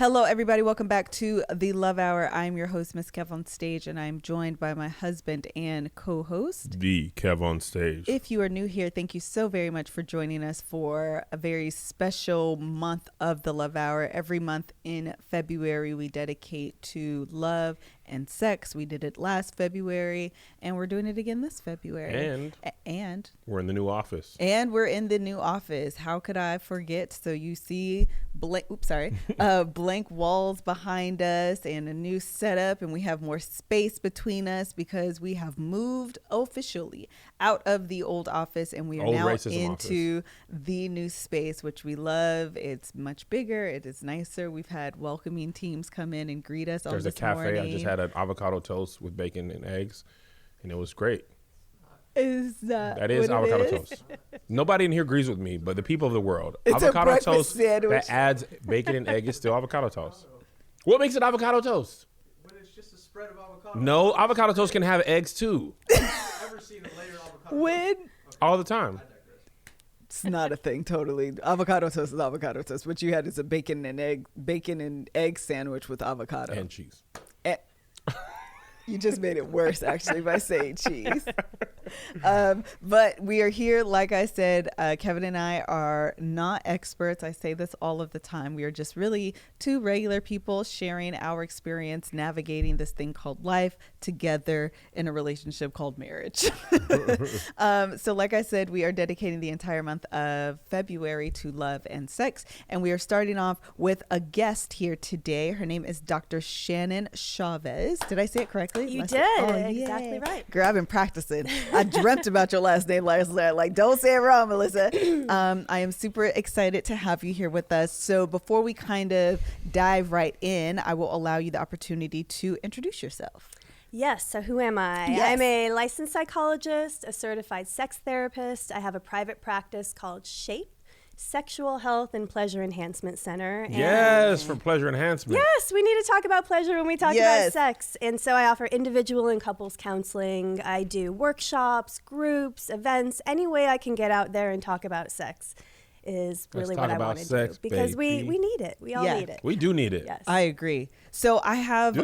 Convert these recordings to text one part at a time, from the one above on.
Hello, everybody. Welcome back to the Love Hour. I'm your host, MrsKevOnStage, and I'm joined by my husband and co-host, the Kev on Stage. If you are new here, thank you so very much for joining us for a very special month of the Love Hour. Every month in February, we dedicate to love and sex. We did it last February, and we're doing it again this February. And we're in the new office. How could I forget? So you see blank walls behind us and a new setup, and we have more space between us because we have moved officially out of the old office, and we are now into the new space, which we love. It's much bigger. It is nicer. We've had welcoming teams come in and greet us. There's a cafe. Morning. I just had an avocado toast with bacon and eggs, and it was great. That is avocado toast. Nobody in here agrees with me, but the people of the world. It's avocado a toast sandwich that adds bacon and egg is still avocado toast. What makes it avocado toast? When it's just a spread of avocado. No, avocado toast can have eggs too. I've never seen a layered avocado toast. All the time. It's not a thing, totally. Avocado toast is avocado toast. What you had is a bacon and egg sandwich with avocado and cheese. You just made it worse, actually, by saying cheese. But we are here, like I said, Kevin and I are not experts. I say this all of the time. We are just really two regular people sharing our experience navigating this thing called life together in a relationship called marriage. So like I said, we are dedicating the entire month of February to love and sex. And we are starting off with a guest here today. Her name is Dr. Shannon Chavez. Did I say it correctly? You did. Exactly right. Girl, I've been practicing. I dreamt about your last name last night. Like, don't say it wrong, Melissa. I am super excited to have you here with us. So before we kind of dive right in, I will allow you the opportunity to introduce yourself. Yes. So who am I? Yes. I'm a licensed psychologist, a certified sex therapist. I have a private practice called Shape, Sexual Health and Pleasure Enhancement Center. Yes, for pleasure enhancement. Yes, we need to talk about pleasure when we talk about sex. And so I offer individual and couples counseling. I do workshops, groups, events, any way I can get out there and talk about sex is really what I want to do. Because we need it. We all need it. We do need it. Yes. I agree. So I have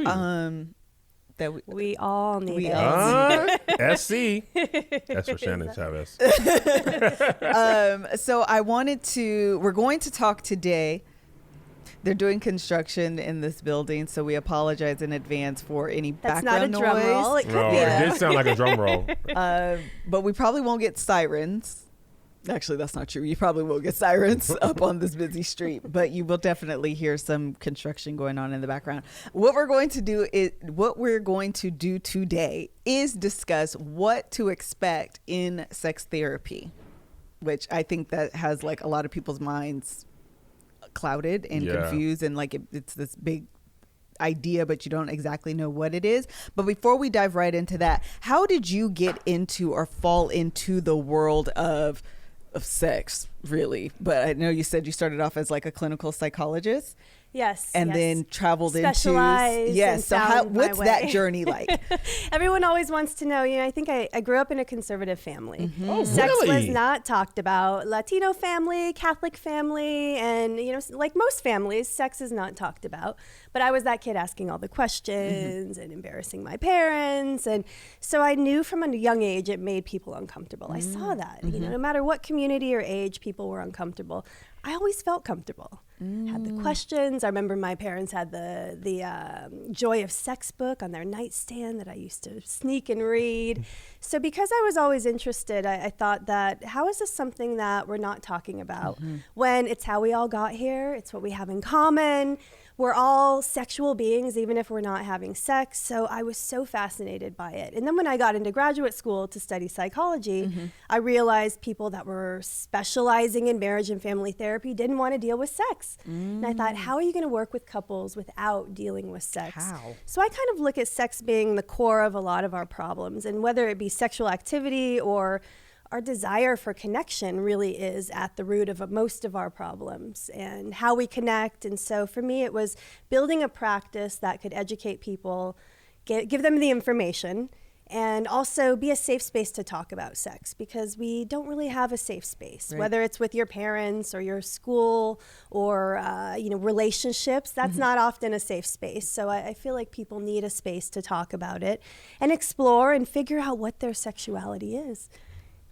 we all need it. SC. That's for Shannon Chavez. So we're going to talk today. They're doing construction in this building, so we apologize in advance for any background noise. That's not a drum roll. It could be. It did sound like a drum roll. But we probably won't get sirens. Actually, that's not true. You probably will get sirens up on this busy street, but you will definitely hear some construction going on in the background. What we're going to do today is discuss what to expect in sex therapy, which I think that has like a lot of people's minds clouded and confused, and like it's this big idea, but you don't exactly know what it is. But before we dive right into that, how did you get into or fall into the world of sex, really? But I know you said you started off as like a clinical psychologist. Yes. And then traveled Specialized into. Yes. So what's that journey like? Everyone always wants to know, I think I grew up in a conservative family. Mm-hmm. Oh, sex really? was not talked about. Latino family, Catholic family, and, like most families, sex is not talked about. But I was that kid asking all the questions and embarrassing my parents. And so I knew from a young age it made people uncomfortable. I saw that, no matter what community or age people were uncomfortable, I always felt comfortable. Had the questions. I remember my parents had the Joy of Sex book on their nightstand that I used to sneak and read. So because I was always interested, I thought that how is this something that we're not talking about when it's how we all got here? It's what we have in common. We're all sexual beings, even if we're not having sex. So I was so fascinated by it. And then when I got into graduate school to study psychology, I realized people that were specializing in marriage and family therapy didn't want to deal with sex. And I thought, how are you going to work with couples without dealing with sex? How? So I kind of look at sex being the core of a lot of our problems. And whether it be sexual activity or our desire for connection really is at the root of most of our problems and how we connect. And so for me, it was building a practice that could educate people, give them the information, and also be a safe space to talk about sex, because we don't really have a safe space, Right. whether it's with your parents or your school or relationships. That's not often a safe space. So I feel like people need a space to talk about it and explore and figure out what their sexuality is.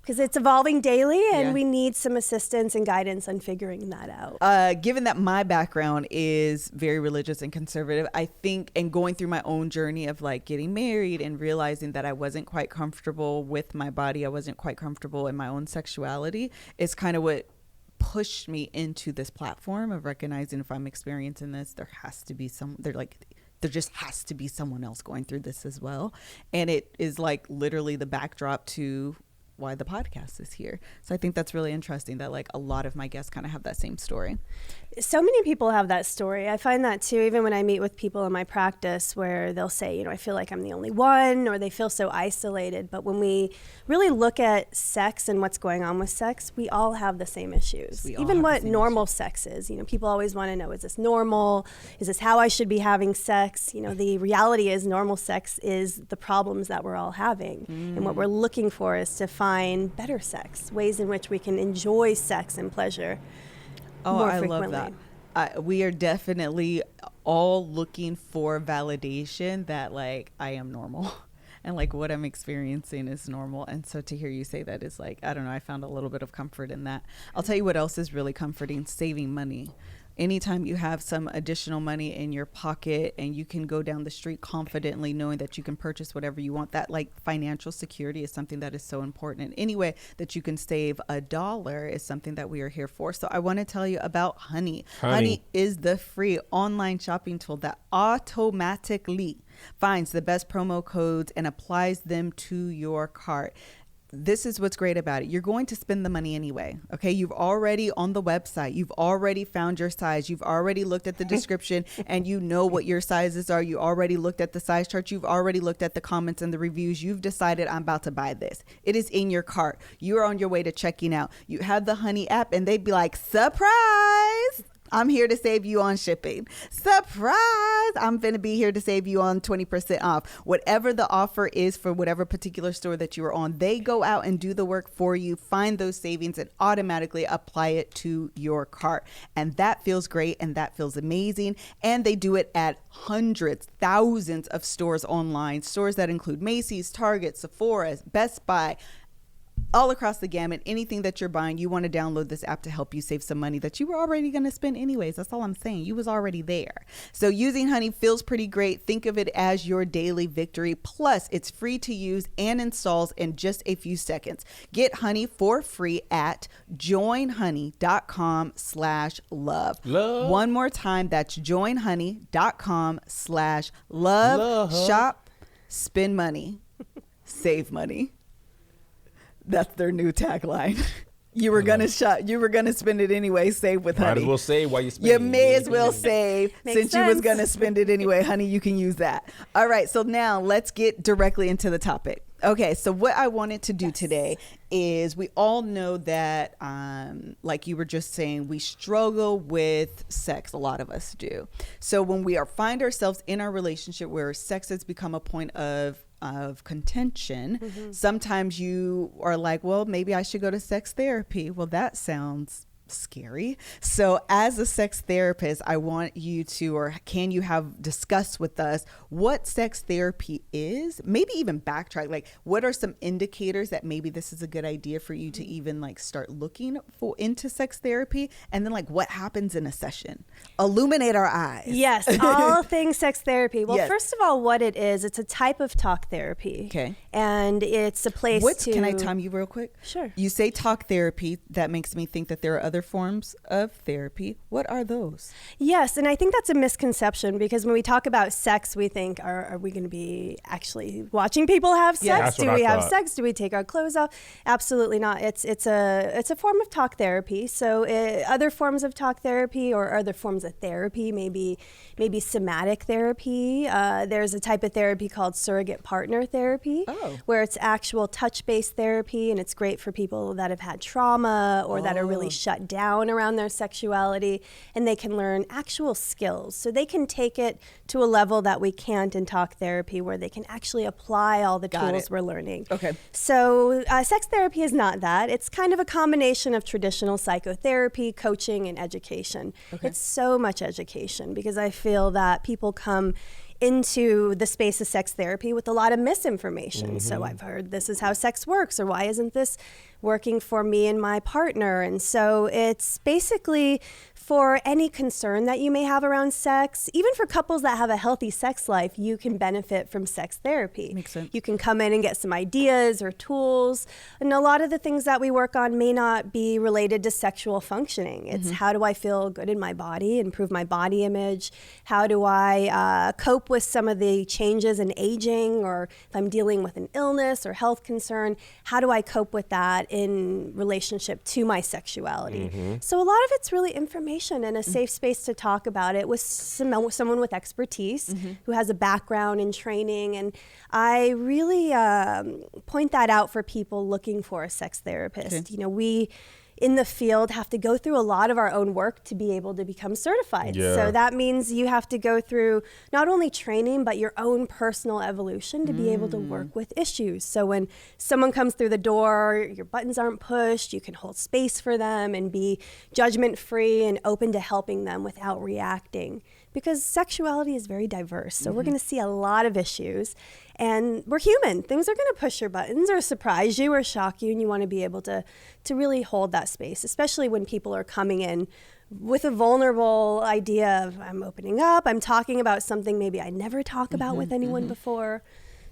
Because it's evolving daily, and Yeah. we need some assistance and guidance on figuring that out. Given that my background is very religious and conservative, I think, and going through my own journey of like getting married and realizing that I wasn't quite comfortable with my body, I wasn't quite comfortable in my own sexuality, is kind of what pushed me into this platform of recognizing if I'm experiencing this, there just has to be someone else going through this as well. And it is like literally the backdrop to why the podcast is here. So I think that's really interesting that like a lot of my guests kind of have that same story. So many people have that story. I find that too, even when I meet with people in my practice, where they'll say, I feel like I'm the only one, or they feel so isolated. But when we really look at sex and what's going on with sex, we all have the same issues. We all Even have the what same normal sex is. People always want to know, is this normal? Is this how I should be having sex? The reality is normal sex is the problems that we're all having. And what we're looking for is to find better sex, ways in which we can enjoy sex and pleasure. Oh, more I frequently. love that. We are definitely all looking for validation that like I am normal and like what I'm experiencing is normal. And so to hear you say that is like, I don't know, I found a little bit of comfort in that. I'll tell you what else is really comforting: saving money. Anytime you have some additional money in your pocket and you can go down the street confidently knowing that you can purchase whatever you want, that like financial security is something that is so important. And any way that you can save $1 is something that we are here for. So I want to tell you about Honey. Honey is the free online shopping tool that automatically finds the best promo codes and applies them to your cart. This is what's great about it. You're going to spend the money anyway. Okay. You've already on the website. You've already found your size. You've already looked at the description and you know what your sizes are. You already looked at the size chart. You've already looked at the comments and the reviews. You've decided, I'm about to buy this. It is in your cart. You're on your way to checking out. You have the Honey app and they'd be like, surprise! I'm here to save you on shipping. Surprise! I'm going to be here to save you on 20% off. Whatever the offer is for whatever particular store that you are on, they go out and do the work for you, find those savings, and automatically apply it to your cart. And that feels great and that feels amazing. And they do it at hundreds, thousands of stores online, stores that include Macy's, Target, Sephora, Best Buy, all across the gamut. Anything that you're buying, you want to download this app to help you save some money that you were already going to spend anyways. That's all I'm saying. You was already there. So using Honey feels pretty great. Think of it as your daily victory. Plus, it's free to use and installs in just a few seconds. Get Honey for free at joinhoney.com/love. Love. One more time, that's joinhoney.com/love. Shop, spend money, save money. That's their new tagline. You were gonna shop. You were gonna spend it anyway. Save with Honey. Might as well save while you spend You it. may as well save Makes since you was sense. gonna spend it anyway. Honey, you can use that. All right. So now let's get directly into the topic. Okay. So what I wanted to do today is, we all know that, like you were just saying, we struggle with sex. A lot of us do. So when we find ourselves in our relationship where sex has become a point of contention, sometimes you are like, well, maybe I should go to sex therapy. Well, that sounds scary. So as a sex therapist, I want you to, or can you discuss with us what sex therapy is? Maybe even backtrack, like what are some indicators that maybe this is a good idea for you to even like start looking into sex therapy? And then like what happens in a session? Illuminate our eyes. Yes, all things sex therapy. Well, Yes. first of all, what it is, it's a type of talk therapy. Okay. And it's a place to... Can I time you real quick? Sure. You say talk therapy. That makes me think that there are other forms of therapy. What are those? Yes, and I think that's a misconception, because when we talk about sex, we think, are we going to be actually watching people have sex? Yeah, that's Do what we I have thought. sex? Do we take our clothes off? Absolutely not. It's a form of talk therapy. So other forms of talk therapy or other forms of therapy, maybe somatic therapy. There's a type of therapy called surrogate partner therapy, where it's actual touch-based therapy, and it's great for people that have had trauma or that are really shut shut down around their sexuality, and they can learn actual skills. So they can take it to a level that we can't in talk therapy, where they can actually apply all the tools we're learning. Okay. So sex therapy is not that. It's kind of a combination of traditional psychotherapy, coaching, and education. Okay. It's so much education, because I feel that people come into the space of sex therapy with a lot of misinformation. So I've heard this is how sex works, or why isn't this working for me and my partner? And so it's basically for any concern that you may have around sex. Even for couples that have a healthy sex life, you can benefit from sex therapy. Makes sense. You can come in and get some ideas or tools. And a lot of the things that we work on may not be related to sexual functioning. It's how do I feel good in my body, improve my body image? How do I cope with some of the changes in aging, or if I'm dealing with an illness or health concern, how do I cope with that in relationship to my sexuality? So a lot of it's really information and a safe space to talk about it with someone with expertise who has a background in training. And I really point that out for people looking for a sex therapist. Okay. You know, we in the field have to go through a lot of our own work to be able to become certified. Yeah. So that means you have to go through not only training, but your own personal evolution to be able to work with issues. So when someone comes through the door, your buttons aren't pushed, you can hold space for them and be judgment-free and open to helping them without reacting. Because sexuality is very diverse. So we're going to see a lot of issues. And we're human. Things are going to push your buttons or surprise you or shock you, and you want to be able to really hold that space, especially when people are coming in with a vulnerable idea of, I'm opening up, I'm talking about something maybe I never talk about with anyone before.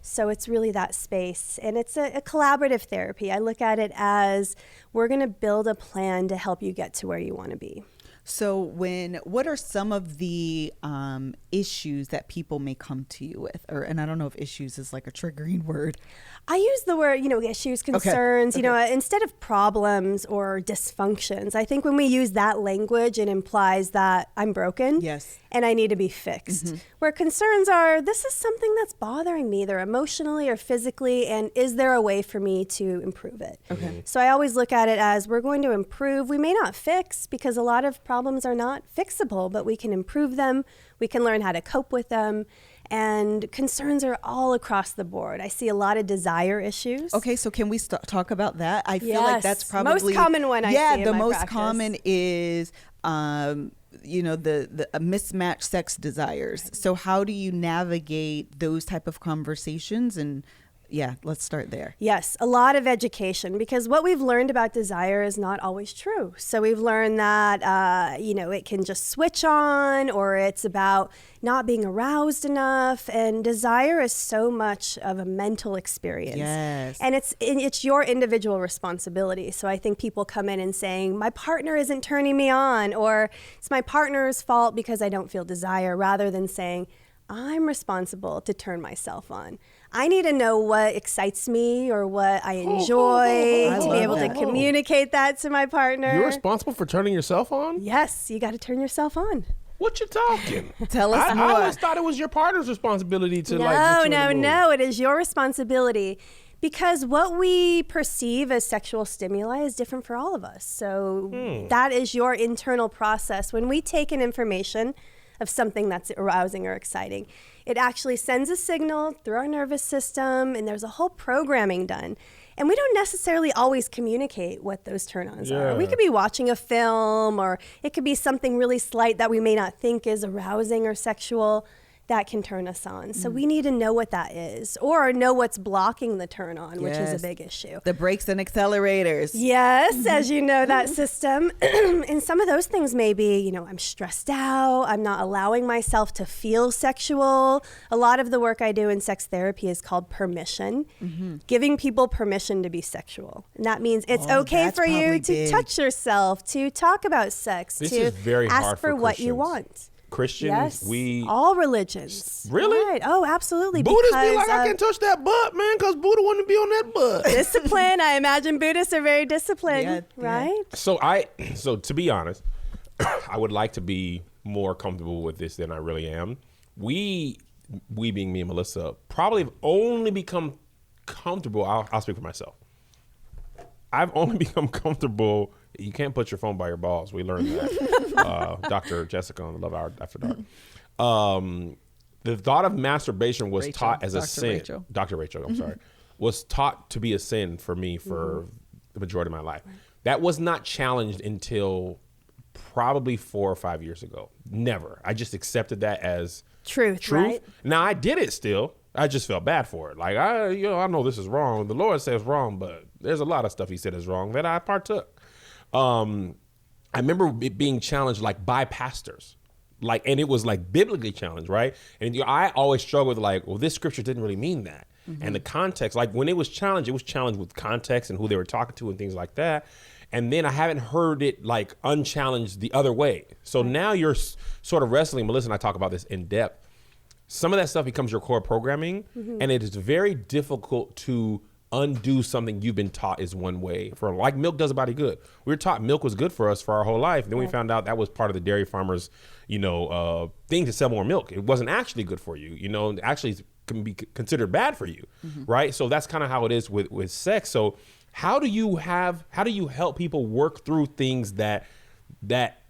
So it's really that space. And it's a collaborative therapy. I look at it as we're going to build a plan to help you get to where you want to be. So what are some of the issues that people may come to you with? And I don't know if issues is like a triggering word. I use the word, issues, concerns, instead of problems or dysfunctions. I think when we use that language, it implies that I'm broken. Yes. And I need to be fixed. Where concerns are, this is something that's bothering me, either emotionally or physically, and is there a way for me to improve it? Okay. So I always look at it as we're going to improve. We may not fix, because a lot of problems are not fixable, but we can improve them. We can learn how to cope with them. And concerns are all across the board. I see a lot of desire issues. Okay, so can we talk about that? I feel like that's probably most common one I see in the my most practice. common is the mismatched sex desires. So how do you navigate those type of conversations? And yeah, let's start there. Yes, a lot of education, because what we've learned about desire is not always true. So we've learned that, it can just switch on, or it's about not being aroused enough. And desire is so much of a mental experience. Yes. And it's your individual responsibility. So I think people come in and saying, my partner isn't turning me on, or it's my partner's fault because I don't feel desire, rather than saying, I'm responsible to turn myself on. I need to know what excites me or what I enjoy to be able to communicate that to my partner. You're responsible for turning yourself on? Yes, you got to turn yourself on. What you talking? Tell us more. I always thought it was your partner's responsibility to No, it is your responsibility. Because what we perceive as sexual stimuli is different for all of us. So that is your internal process. When we take in information of something that's arousing or exciting, it actually sends a signal through our nervous system, and there's a whole programming done. And we don't necessarily always communicate what those turn-ons are. We could be watching a film, or it could be something really slight that we may not think is arousing or sexual that can turn us on. So we need to know what that is, or know what's blocking the turn on, which is a big issue. The brakes and accelerators. Yes, as you know, that system. And some of those things may be, I'm stressed out, I'm not allowing myself to feel sexual. A lot of the work I do in sex therapy is called permission, giving people permission to be sexual. And that means it's okay for you to touch yourself, to talk about sex, This to is very ask hard for for what you Christians. want. Christians, Yes, all religions. Really? Right. Oh, absolutely. Buddhists be because like, I of can't touch that butt, man, because Buddha wouldn't be on that butt. discipline. I imagine Buddhists are very disciplined, right? So to be honest, I would like to be more comfortable with this than I really am. We being me and Melissa, probably have only become comfortable. I'll speak for myself. I've only become comfortable You can't put your phone by your balls. We learned that. Dr. Jessica on the Love Hour After Dark. The thought of masturbation was taught as a sin. Dr. Rachel, I'm sorry. Was taught to be a sin for me for the majority of my life. That was not challenged until probably 4 or 5 years ago. Never. I just accepted that as truth. Right? Now I did it still. I just felt bad for it. Like I know this is wrong. The Lord says wrong, but there's a lot of stuff he said is wrong that I partook. I remember it being challenged like by pastors. Like, and it was like biblically challenged, right? And I always struggle with like, well, this scripture didn't really mean that. And the context, like when it was challenged with context and who they were talking to and things like that. And then I haven't heard it like unchallenged the other way. So now you're sort of wrestling. Melissa and I talk about this in depth. Some of that stuff becomes your core programming, and it is very difficult to undo something you've been taught is one way. For like milk does a body good. We were taught milk was good for us for our whole life. Then we found out that was part of the dairy farmers, thing to sell more milk. It wasn't actually good for you. Actually it can be considered bad for you, right? So that's kind of how it is with sex. So how do you help people work through things that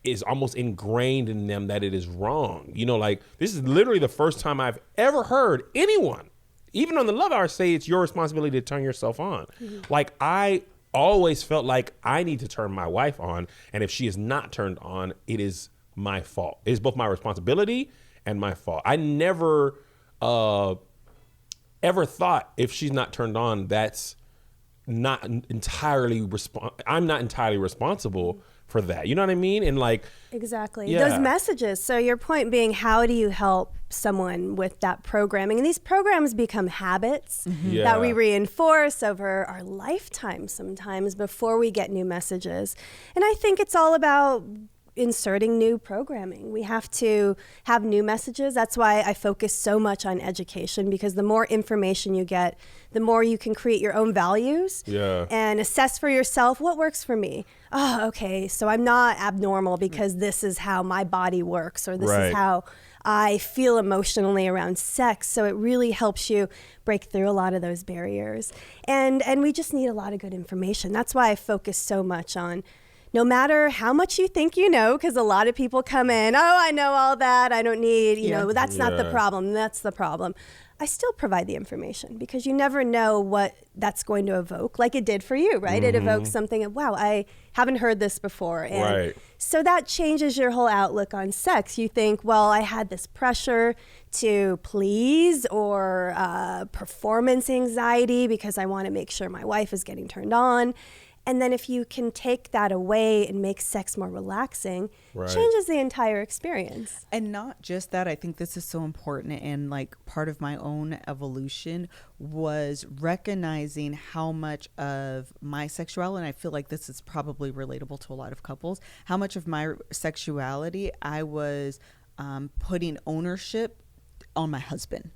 is almost ingrained in them that it is wrong? Like this is literally the first time I've ever heard anyone, even on the Love Hour, say it's your responsibility to turn yourself on. Like I always felt like I need to turn my wife on, and if she is not turned on, it is my fault. It is both my responsibility and my fault. I never ever thought if she's not turned on, that's not entirely I'm not entirely responsible for that. You know what I mean? And like exactly those messages. So your point being, how do you help someone with that programming? And these programs become habits that we reinforce over our lifetime sometimes before we get new messages. And I think it's all about inserting new programming. We have to have new messages. That's why I focus so much on education, because the more information you get, the more you can create your own values and assess for yourself what works for me. Oh, okay, so I'm not abnormal because this is how my body works, or this is how I feel emotionally around sex. So it really helps you break through a lot of those barriers. And we just need a lot of good information. That's why I focus so much on, no matter how much you think you know, because a lot of people come in, I know all that, I don't need, that's not the problem, that's the problem. I still provide the information, because you never know what that's going to evoke, like it did for you, right? It evokes something, wow, I haven't heard this before. And so that changes your whole outlook on sex. You think, well, I had this pressure to please, or performance anxiety because I want to make sure my wife is getting turned on. And then if you can take that away and make sex more relaxing, changes the entire experience. And not just that, I think this is so important, and like part of my own evolution was recognizing how much of my sexuality, and I feel like this is probably relatable to a lot of couples, how much of my sexuality I was putting ownership on my husband.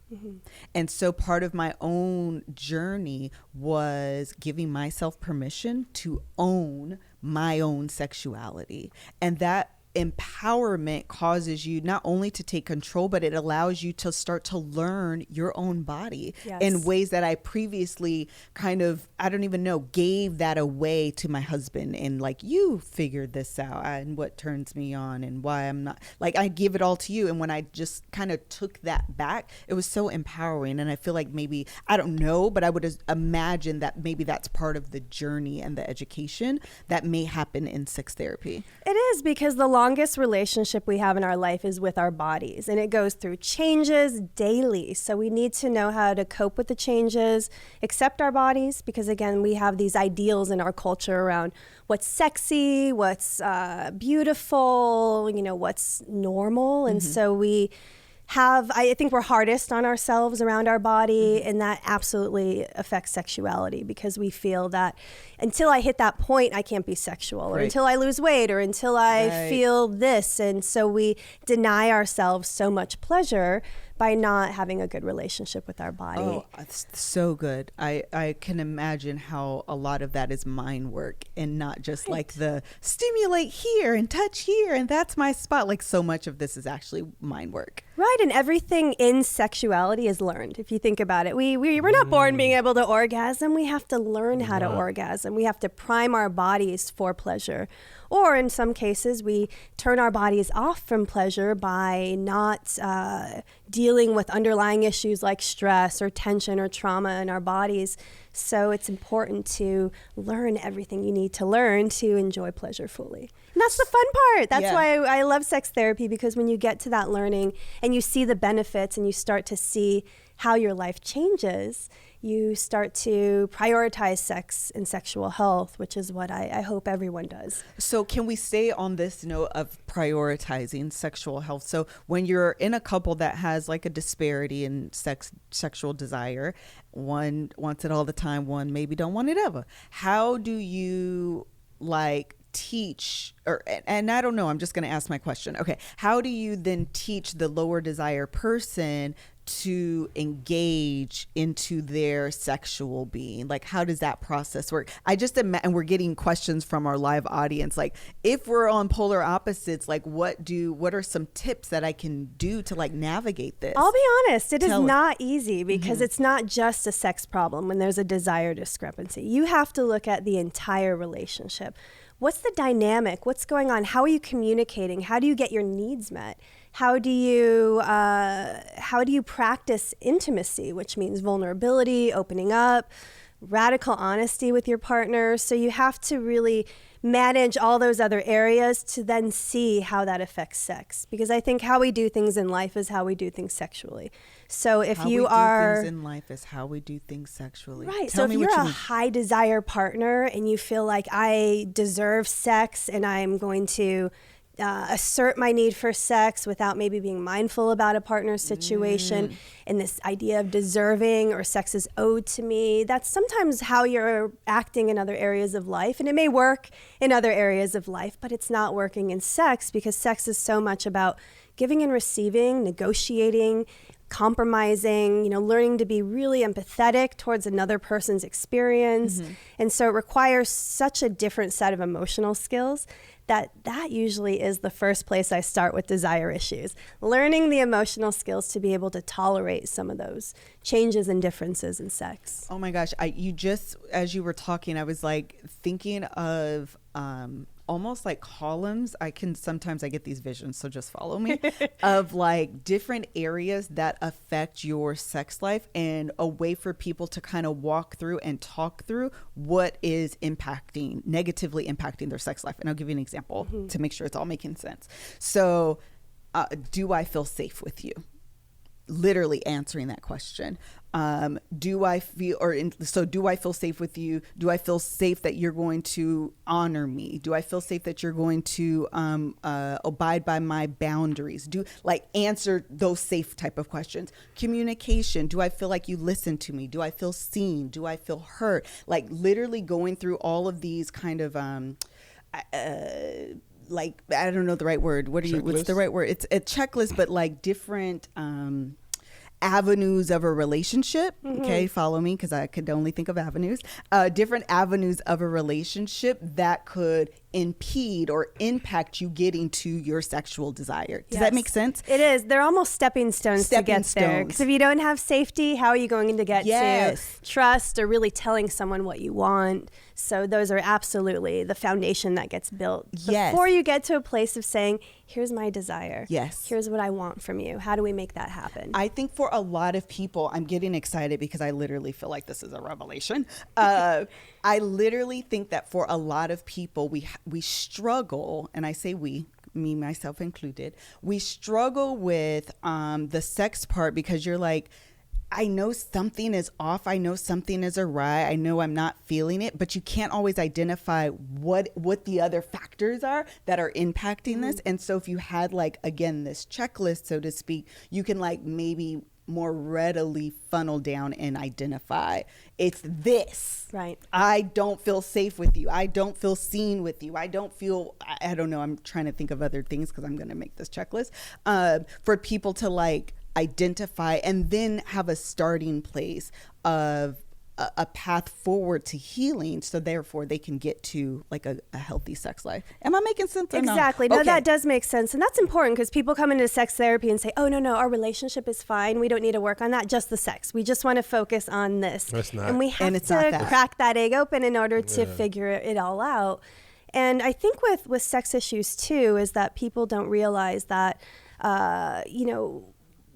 And so part of my own journey was giving myself permission to own my own sexuality. And that empowerment causes you not only to take control, but it allows you to start to learn your own body in ways that I previously kind of, I don't even know, gave that away to my husband, and like, you figured this out and what turns me on and why I'm not, like, I give it all to you. And when I just kind of took that back, it was so empowering. And I feel like maybe, I don't know, but I would imagine that maybe that's part of the journey and the education that may happen in sex therapy. It is, because the longest relationship we have in our life is with our bodies, and it goes through changes daily. So we need to know how to cope with the changes, accept our bodies, because again, we have these ideals in our culture around what's sexy, what's beautiful, what's normal. And so we have, I think we're hardest on ourselves around our body, and that absolutely affects sexuality, because we feel that until I hit that point, I can't be sexual, or until I lose weight, or until I feel this. And so we deny ourselves so much pleasure by not having a good relationship with our body. Oh, it's so good. I can imagine how a lot of that is mind work and not just like the stimulate here and touch here and that's my spot. Like so much of this is actually mind work. Right, and everything in sexuality is learned. If you think about it, we're not born being able to orgasm. We have to learn how to orgasm. We have to prime our bodies for pleasure. Or in some cases, we turn our bodies off from pleasure by not dealing with underlying issues like stress or tension or trauma in our bodies. So it's important to learn everything you need to learn to enjoy pleasure fully. And that's the fun part. That's why I love sex therapy, because when you get to that learning and you see the benefits and you start to see how your life changes, you start to prioritize sex and sexual health, which is what I hope everyone does. So can we stay on this note of prioritizing sexual health? So when you're in a couple that has like a disparity in sexual desire, one wants it all the time, one maybe don't want it ever. How do you like teach, and I don't know, I'm just going to ask my question. Okay. How do you then teach the lower desire person to engage into their sexual being? Like, how does that process work? I just imagine, and we're getting questions from our live audience, like if we're on polar opposites, like what are some tips that I can do to like navigate this? I'll be honest, it is not easy, because it's not just a sex problem when there's a desire discrepancy. You have to look at the entire relationship. What's the dynamic? What's going on? How are you communicating? How do you get your needs met? How do you practice intimacy, which means vulnerability, opening up, radical honesty with your partner? So you have to really manage all those other areas to then see how that affects sex. Because I think how we do things in life is how we do things sexually. So if you are... things in life is how we do things sexually. Right. So if you're a high desire partner and you feel like I deserve sex and I'm going to assert my need for sex without maybe being mindful about a partner's situation and this idea of deserving or sex is owed to me, that's sometimes how you're acting in other areas of life. And it may work in other areas of life, but it's not working in sex, because sex is so much about giving and receiving, negotiating, compromising, learning to be really empathetic towards another person's experience. And so it requires such a different set of emotional skills that usually is the first place I start with desire issues. Learning the emotional skills to be able to tolerate some of those changes and differences in sex. Oh my gosh. As you were talking, I was like thinking of almost like columns. Sometimes I get these visions, so just follow me, of like different areas that affect your sex life, and a way for people to kind of walk through and talk through what is negatively impacting their sex life. And I'll give you an example to make sure it's all making sense. So do I feel safe with you? Literally answering that question. Do I feel safe with you? Do I feel safe that you're going to honor me? Do I feel safe that you're going to abide by my boundaries? Answer those safe type of questions. Communication. Do I feel like you listen to me? Do I feel seen? Do I feel heard? Like literally going through all of these kind of I don't know the right word. What's the right word? It's a checklist, but like different avenues of a relationship. Okay, follow me, because I could only think of avenues. Different avenues of a relationship that could impede or impact you getting to your sexual desire. Does that make sense? It is. They're almost stepping stones to get there. Because if you don't have safety, how are you going to get to trust or really telling someone what you want? So those are absolutely the foundation that gets built before you get to a place of saying, here's my desire. Yes. Here's what I want from you. How do we make that happen? I think for a lot of people, I'm getting excited because I literally feel like this is a revelation. I literally think that for a lot of people, we struggle, and I say we, me, myself included, we struggle with the sex part, because you're like, I know something is off. I know something is awry. I know I'm not feeling it, but you can't always identify what the other factors are that are impacting this. And so if you had this checklist, so to speak, you can maybe more readily funnel down and identify it's this. Right. I don't feel safe with you. I don't feel seen with you. I don't feel, I don't know. I'm trying to think of other things because I'm going to make this checklist for people to identify and then have a starting place of a path forward to healing, so therefore they can get to like a healthy sex life. Am I making sense? Exactly. No, that does make sense. And that's important because people come into sex therapy and say, oh, no, our relationship is fine. We don't need to work on that, just the sex. We just want to focus on this. That's not. And we have to crack that egg open in order to figure it all out. And I think with sex issues too is that people don't realize that,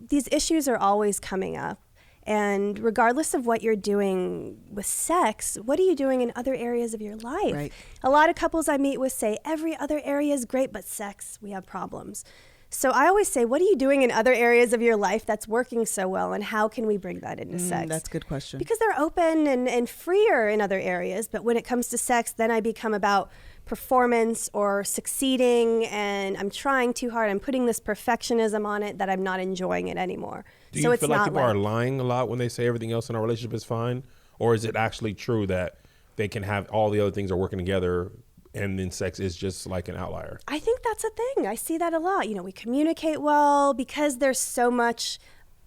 these issues are always coming up. And regardless of what you're doing with sex, what are you doing in other areas of your life? Right. A lot of couples I meet with say, every other area is great, but sex, we have problems. So I always say, what are you doing in other areas of your life that's working so well, and how can we bring that into sex? That's a good question. Because they're open and freer in other areas, but when it comes to sex, then I become about performance or succeeding, and I'm trying too hard. I'm putting this perfectionism on it that I'm not enjoying it anymore. Do you feel like people are lying a lot when they say everything else in our relationship is fine? Or is it actually true that they can have all the other things are working together and then sex is just like an outlier? I think that's a thing. I see that a lot. We communicate well because there's so much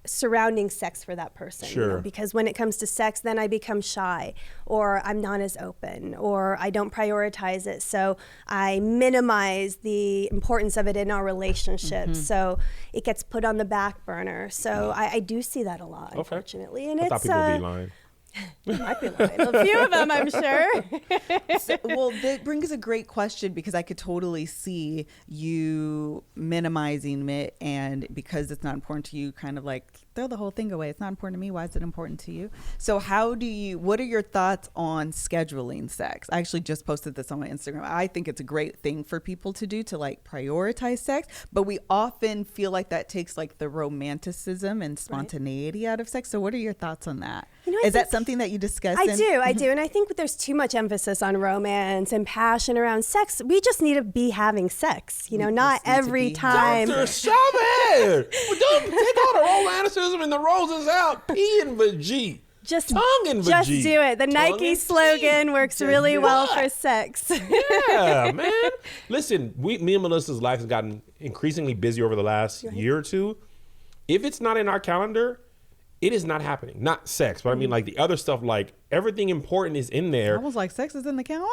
surrounding sex for that person. Sure. Because when it comes to sex, then I become shy, or I'm not as open, or I don't prioritize it. So I minimize the importance of it in our relationship. So it gets put on the back burner. So I do see that a lot, unfortunately. And I thought people would be lying. You might be lying. A few of them, I'm sure. Well, that brings a great question, because I could totally see you minimizing it, and because it's not important to you, kind of like throw the whole thing away. It's not important to me. Why is it important to you? So what are your thoughts on scheduling sex? I actually just posted this on my Instagram. I think it's a great thing for people to do, to like prioritize sex, but we often feel like that takes like the romanticism and spontaneity out of sex. So what are your thoughts on that? Is that something that you discuss? I do. And I think there's too much emphasis on romance and passion around sex. We just need to be having sex, not every time. Dr. Chavez! Don't take all the romanticism and the roses out. P and the G. Tongue and the just G. do it. The Nike slogan works really well for sex. Yeah, man. Listen, me and Melissa's life has gotten increasingly busy over the last year or two. If it's not in our calendar, it is not happening. Not sex, but I mean like the other stuff, like everything important is in there. I was like, sex is in the calendar?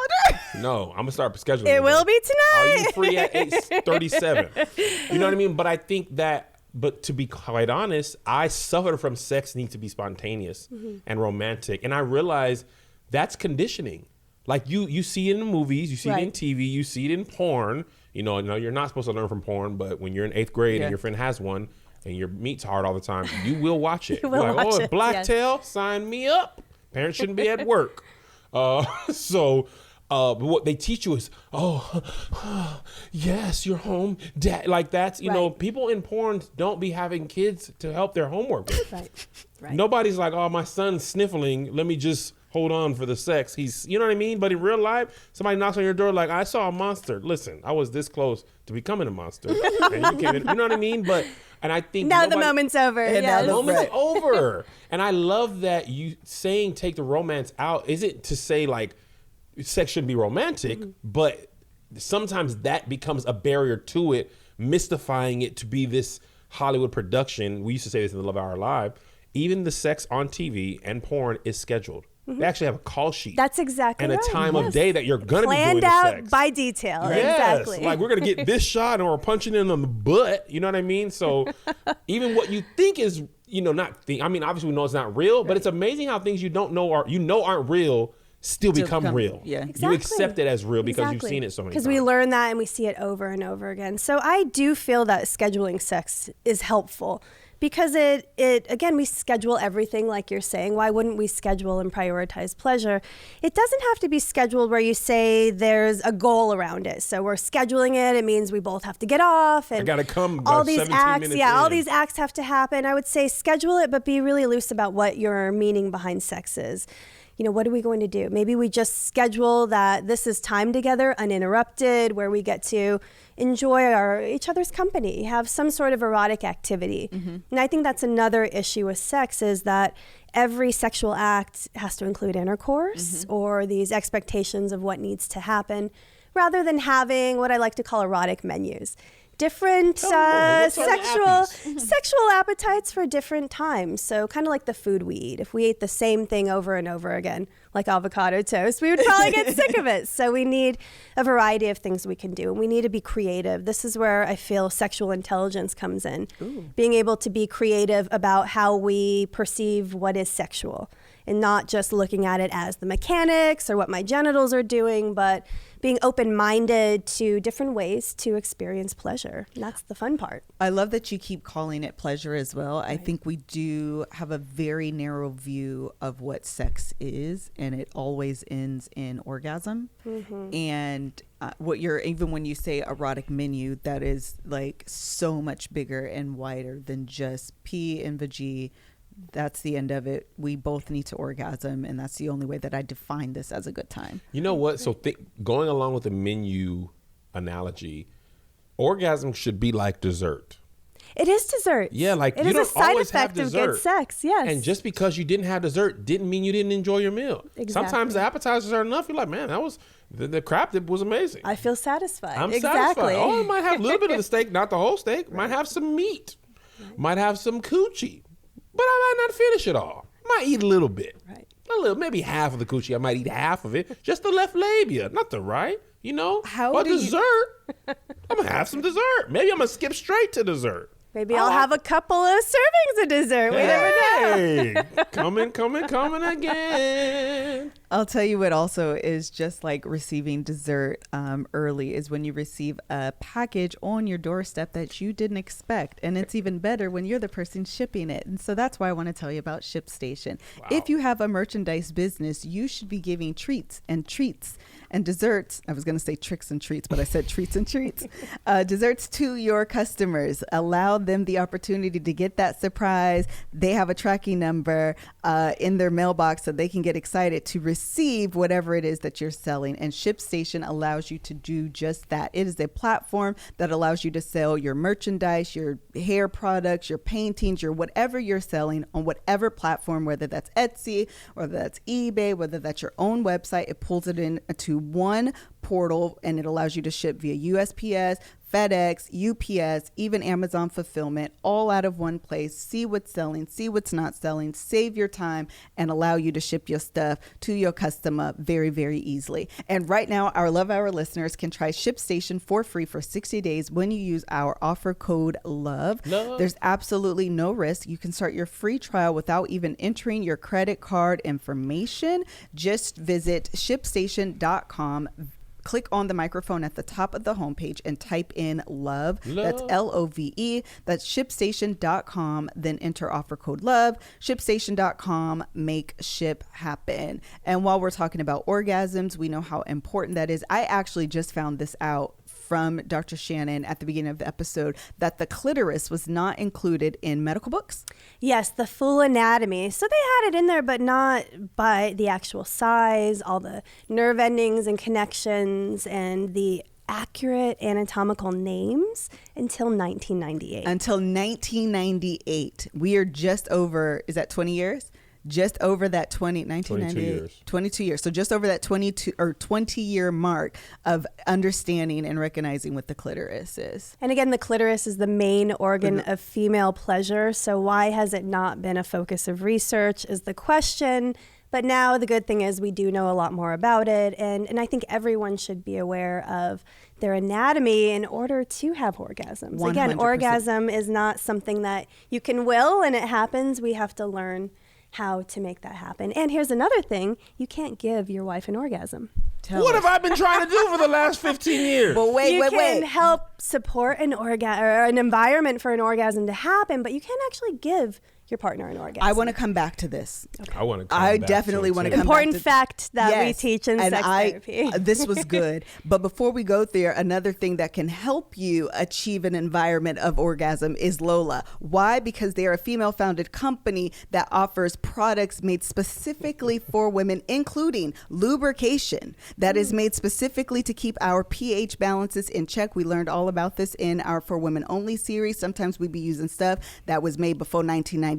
No, I'm going to start scheduling. It will be tonight. Are you free at 8:37? You know what I mean? But I think that, but to be quite honest, I suffer from sex needs to be spontaneous and romantic. And I realize that's conditioning. Like you see it in the movies, you see it in TV, you see it in porn. No, you're not supposed to learn from porn, but when you're in 8th grade and your friend has one, and your meat's hard all the time, you will watch it. You will like, watch it, blacktail, sign me up. Parents shouldn't be at work. But what they teach you is, yes, you're home, dad. Like that's, people in porn don't be having kids to help their homework with. Right. Nobody's like, oh, my son's sniffling. Let me just hold on for the sex. He's, you know what I mean? But in real life, somebody knocks on your door like, I saw a monster. Listen, I was this close to becoming a monster. And you came in, you know what I mean? And I think now the moment's over. The moment's over. And I love that you saying take the romance out isn't to say like sex shouldn't be romantic, but sometimes that becomes a barrier to it, mystifying it to be this Hollywood production. We used to say this in the Love Hour Live. Even the sex on TV and porn is scheduled. They actually have a call sheet. That's exactly right. And a time of day that you're going to be doing the sex. Planned out by detail. Yes. Exactly. Like we're going to get this shot and we're punching in on the butt. You know what I mean? So even what you think is, obviously we know it's not real, but it's amazing how things you don't know aren't real still become real. Yeah. Exactly. You accept it as real because you've seen it so many times. Because we learn that and we see it over and over again. So I do feel that scheduling sex is helpful. Because it again, we schedule everything like you're saying. Why wouldn't we schedule and prioritize pleasure? It doesn't have to be scheduled where you say there's a goal around it. So we're scheduling it. It means we both have to get off. And I got to come all these 17 acts. minutes Yeah, in. all these acts have to happen. I would say schedule it, but be really loose about what your meaning behind sex is. What are we going to do? Maybe we just schedule that this is time together, uninterrupted, where we get to enjoy each other's company, have some sort of erotic activity. And I think that's another issue with sex is that every sexual act has to include intercourse or these expectations of what needs to happen, rather than having what I like to call erotic menus. different Tell me more. What's on the sexual appetites for different times. So kind of like the food we eat. If we ate the same thing over and over again, like avocado toast, we would probably get sick of it. So we need a variety of things we can do. And we need to be creative. This is where I feel sexual intelligence comes in. Ooh. Being able to be creative about how we perceive what is sexual and not just looking at it as the mechanics or what my genitals are doing, but being open-minded to different ways to experience pleasure. And that's the fun part. I love that you keep calling it pleasure as well. Right. I think we do have a very narrow view of what sex is, and it always ends in orgasm. Mm-hmm. And even when you say erotic menu, that is like so much bigger and wider than just P and vagina. That's the end of it. We both need to orgasm, and that's the only way that I define this as a good time. You know what? So going along with the menu analogy, orgasm should be like dessert. It is dessert. Yeah, like it you is don't a side always have effect of dessert. good sex. Yes. And just because you didn't have dessert didn't mean you didn't enjoy your meal. Exactly. Sometimes the appetizers are enough. You're like, man, that was the crab dip was amazing. I feel satisfied. I'm exactly. satisfied. Oh, I might have a little bit of the steak, not the whole steak. Might have some meat. Might have some coochie. But I might not finish it all. Might eat a little bit. Right. A little, maybe half of the coochie. I might eat half of it. Just the left labia, not the right. You know? But dessert, I'm going to have some dessert. Maybe I'm going to skip straight to dessert. Maybe I'll have a couple of servings of dessert. We never know. Coming again. I'll tell you what also is just like receiving dessert early is when you receive a package on your doorstep that you didn't expect. And it's even better when you're the person shipping it. And so that's why I want to tell you about Shipstation. Wow. If you have a merchandise business, you should be giving treats and desserts. I was going to say tricks and treats, but I said treats and treats. Desserts to your customers. Allow them the opportunity to get that surprise. They have a tracking number in their mailbox so they can get excited to receive whatever it is that you're selling. And Shipstation allows you to do just that. It is a platform that allows you to sell your merchandise, your hair products, your paintings, your whatever you're selling on whatever platform, whether that's Etsy, whether that's eBay, whether that's your own website. It pulls it into one portal and it allows you to ship via USPS, FedEx, UPS, even Amazon fulfillment, all out of one place. See what's selling, see what's not selling, save your time, and allow you to ship your stuff to your customer very, very easily. And right now, our Love Hour listeners can try Shipstation for free for 60 days when you use our offer code LOVE. There's absolutely no risk. You can start your free trial without even entering your credit card information. Just visit shipstation.com. Click on the microphone at the top of the homepage and type in love. That's LOVE. That's shipstation.com. Then enter offer code LOVE. Shipstation.com. Make ship happen. And while we're talking about orgasms, we know how important that is. I actually just found this out from Dr. Shannon at the beginning of the episode that the clitoris was not included in medical books. Yes, the full anatomy. So they had it in there, but not by the actual size, all the nerve endings and connections, and the accurate anatomical names until 1998. Until 1998. We are just over, is that 20 years? Just over that 22 years. So just over that 20-year mark of understanding and recognizing what the clitoris is. And again, the clitoris is the main organ of female pleasure. So why has it not been a focus of research is the question. But now the good thing is we do know a lot more about it. And I think everyone should be aware of their anatomy in order to have orgasms. 100%. Again, orgasm is not something that you can will and it happens. We have to learn how to make that happen. And here's another thing. You can't give your wife an orgasm. What have I been trying to do for the last 15 years? Well, wait. You can help support an orgasm or an environment for an orgasm to happen, but you can't actually give your partner an orgasm. I want to come back to this. Okay. I definitely want to come back to important fact that we teach in sex therapy. This was good. But before we go there, another thing that can help you achieve an environment of orgasm is LOLA. Why? Because they're a female-founded company that offers products made specifically for women, including lubrication that is made specifically to keep our pH balances in check. We learned all about this in our For Women Only series. Sometimes we'd be using stuff that was made before 1998.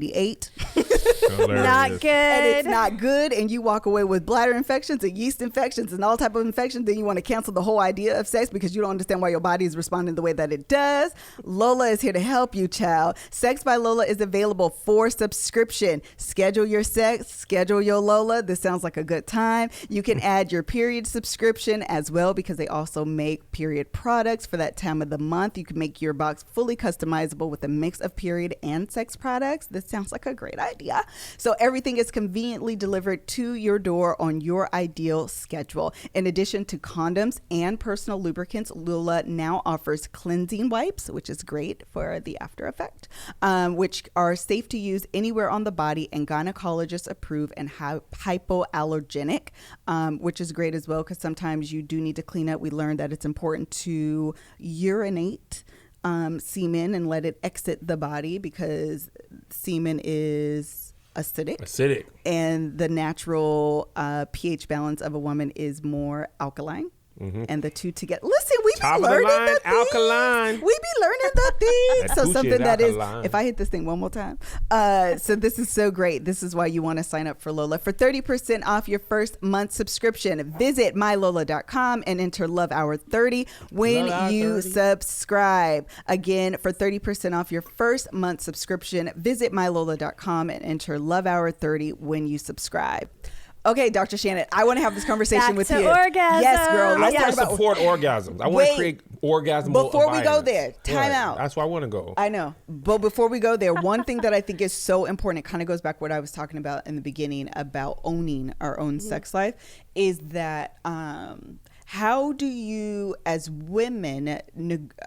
Not good. and it's not good, and you walk away with bladder infections and yeast infections and all type of infections, then you want to cancel the whole idea of sex because you don't understand why your body is responding the way that it does. Lola is here to help you, child. Sex by Lola is available for subscription. Schedule your sex, schedule your Lola. This sounds like a good time. You can add your period subscription as well because they also make period products for that time of the month. You can make your box fully customizable with a mix of period and sex products. This sounds like a great idea. So everything is conveniently delivered to your door on your ideal schedule. In addition to condoms and personal lubricants, Lola now offers cleansing wipes, which is great for the after effect, which are safe to use anywhere on the body and gynecologists approve and hypoallergenic, which is great as well because sometimes you do need to clean up. We learned that it's important to urinate semen and let it exit the body because semen is acidic. And the natural pH balance of a woman is more alkaline. And the two together. Listen, we be learning the things. Alkaline. We be learning the things. So something that is, alkaline. if I hit this thing one more time. So this is so great. This is why you want to sign up for Lola. For 30% off your first month subscription, visit mylola.com and enter Love Hour 30 when you subscribe. Again, for 30% off your first month subscription, visit mylola.com and enter Love Hour 30 when you subscribe. Okay, Dr. Shannon, I want to have this conversation with you. Orgasm. Yes, girl. I want to support orgasms. I want to create orgasm. Before we go there, time out. That's where I want to go. I know. But before we go there, one thing that I think is so important, it kind of goes back to what I was talking about in the beginning about owning our own sex life, is that how do you as women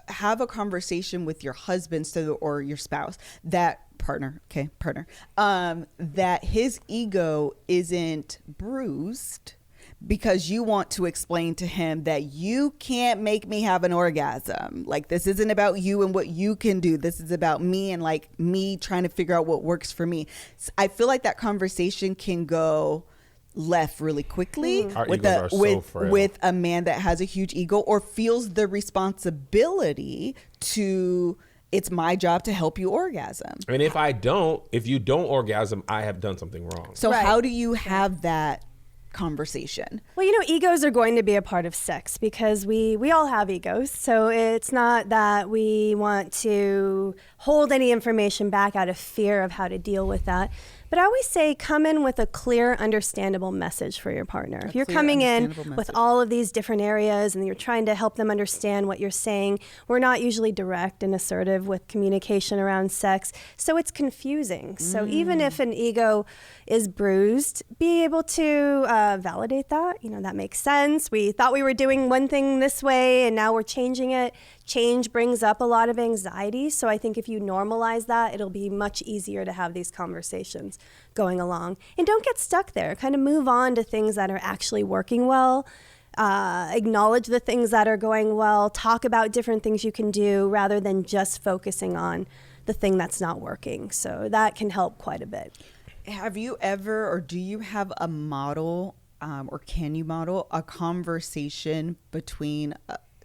have a conversation with your husband or your spouse that partner, that his ego isn't bruised because you want to explain to him that you can't make me have an orgasm. Like, this isn't about you and what you can do. This is about me and like me trying to figure out what works for me. I feel like that conversation can go left really quickly with a man that has a huge ego or feels the responsibility to, it's my job to help you orgasm. And if you don't orgasm, I have done something wrong. So how do you have that conversation? Well, you know, egos are going to be a part of sex because we all have egos. So it's not that we want to hold any information back out of fear of how to deal with that. But I always say come in with a clear, understandable message for your partner. If you're coming in with all of these different areas and you're trying to help them understand what you're saying, we're not usually direct and assertive with communication around sex. So it's confusing. So even if an ego is bruised, be able to validate that. You know, that makes sense. We thought we were doing one thing this way and now we're changing it. Change brings up a lot of anxiety. So I think if you normalize that, it'll be much easier to have these conversations going along. And don't get stuck there. Kind of move on to things that are actually working well. Acknowledge the things that are going well. Talk about different things you can do rather than just focusing on the thing that's not working. So that can help quite a bit. Have you ever, or do you have a model, or can you model a conversation between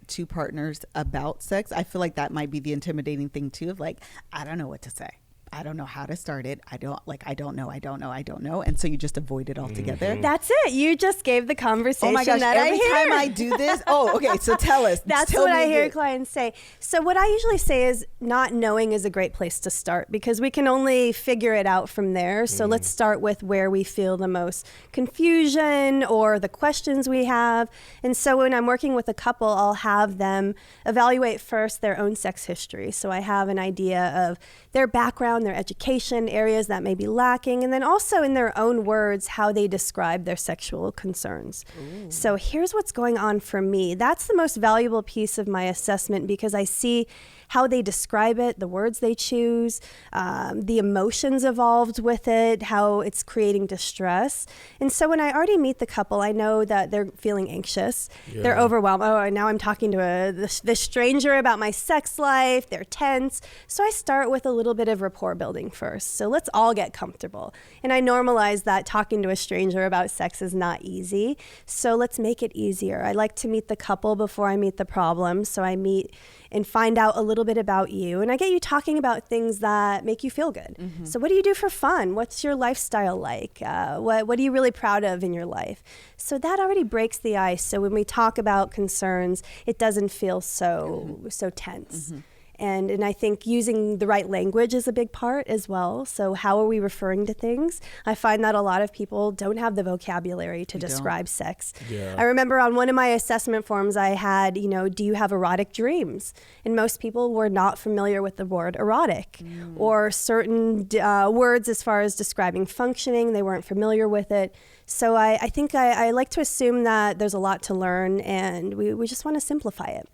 two partners about sex? I feel like that might be the intimidating thing too, of like, I don't know what to say. I don't know how to start it. I don't know. And so you just avoid it altogether. That's it. You just gave the conversation. Oh my gosh, that every I hear. time I do this. Oh, okay. So tell us. That's what I hear clients say. So what I usually say is not knowing is a great place to start because we can only figure it out from there. So let's start with where we feel the most confusion or the questions we have. And so when I'm working with a couple, I'll have them evaluate first their own sex history. So I have an idea of their background, their education, areas that may be lacking, and then also in their own words, how they describe their sexual concerns. Ooh. So here's what's going on for me. That's the most valuable piece of my assessment because I see how they describe it, the words they choose, the emotions involved with it, how it's creating distress. And so when I already meet the couple, I know that they're feeling anxious. Yeah. They're overwhelmed. Oh, now I'm talking to this stranger about my sex life. They're tense. So I start with a little bit of rapport building first. So let's all get comfortable. And I normalize that talking to a stranger about sex is not easy. So let's make it easier. I like to meet the couple before I meet the problem. So I meet and find out a little little bit about you, and I get you talking about things that make you feel good. So what do you do for fun? What's your lifestyle like? What are you really proud of in your life? So that already breaks the ice. So when we talk about concerns, it doesn't feel so tense. And I think using the right language is a big part as well. So how are we referring to things? I find that a lot of people don't have the vocabulary to describe sex. I remember on one of my assessment forms I had, do you have erotic dreams? And most people were not familiar with the word erotic or certain words as far as describing functioning. They weren't familiar with it. So I think I like to assume that there's a lot to learn, and we just want to simplify it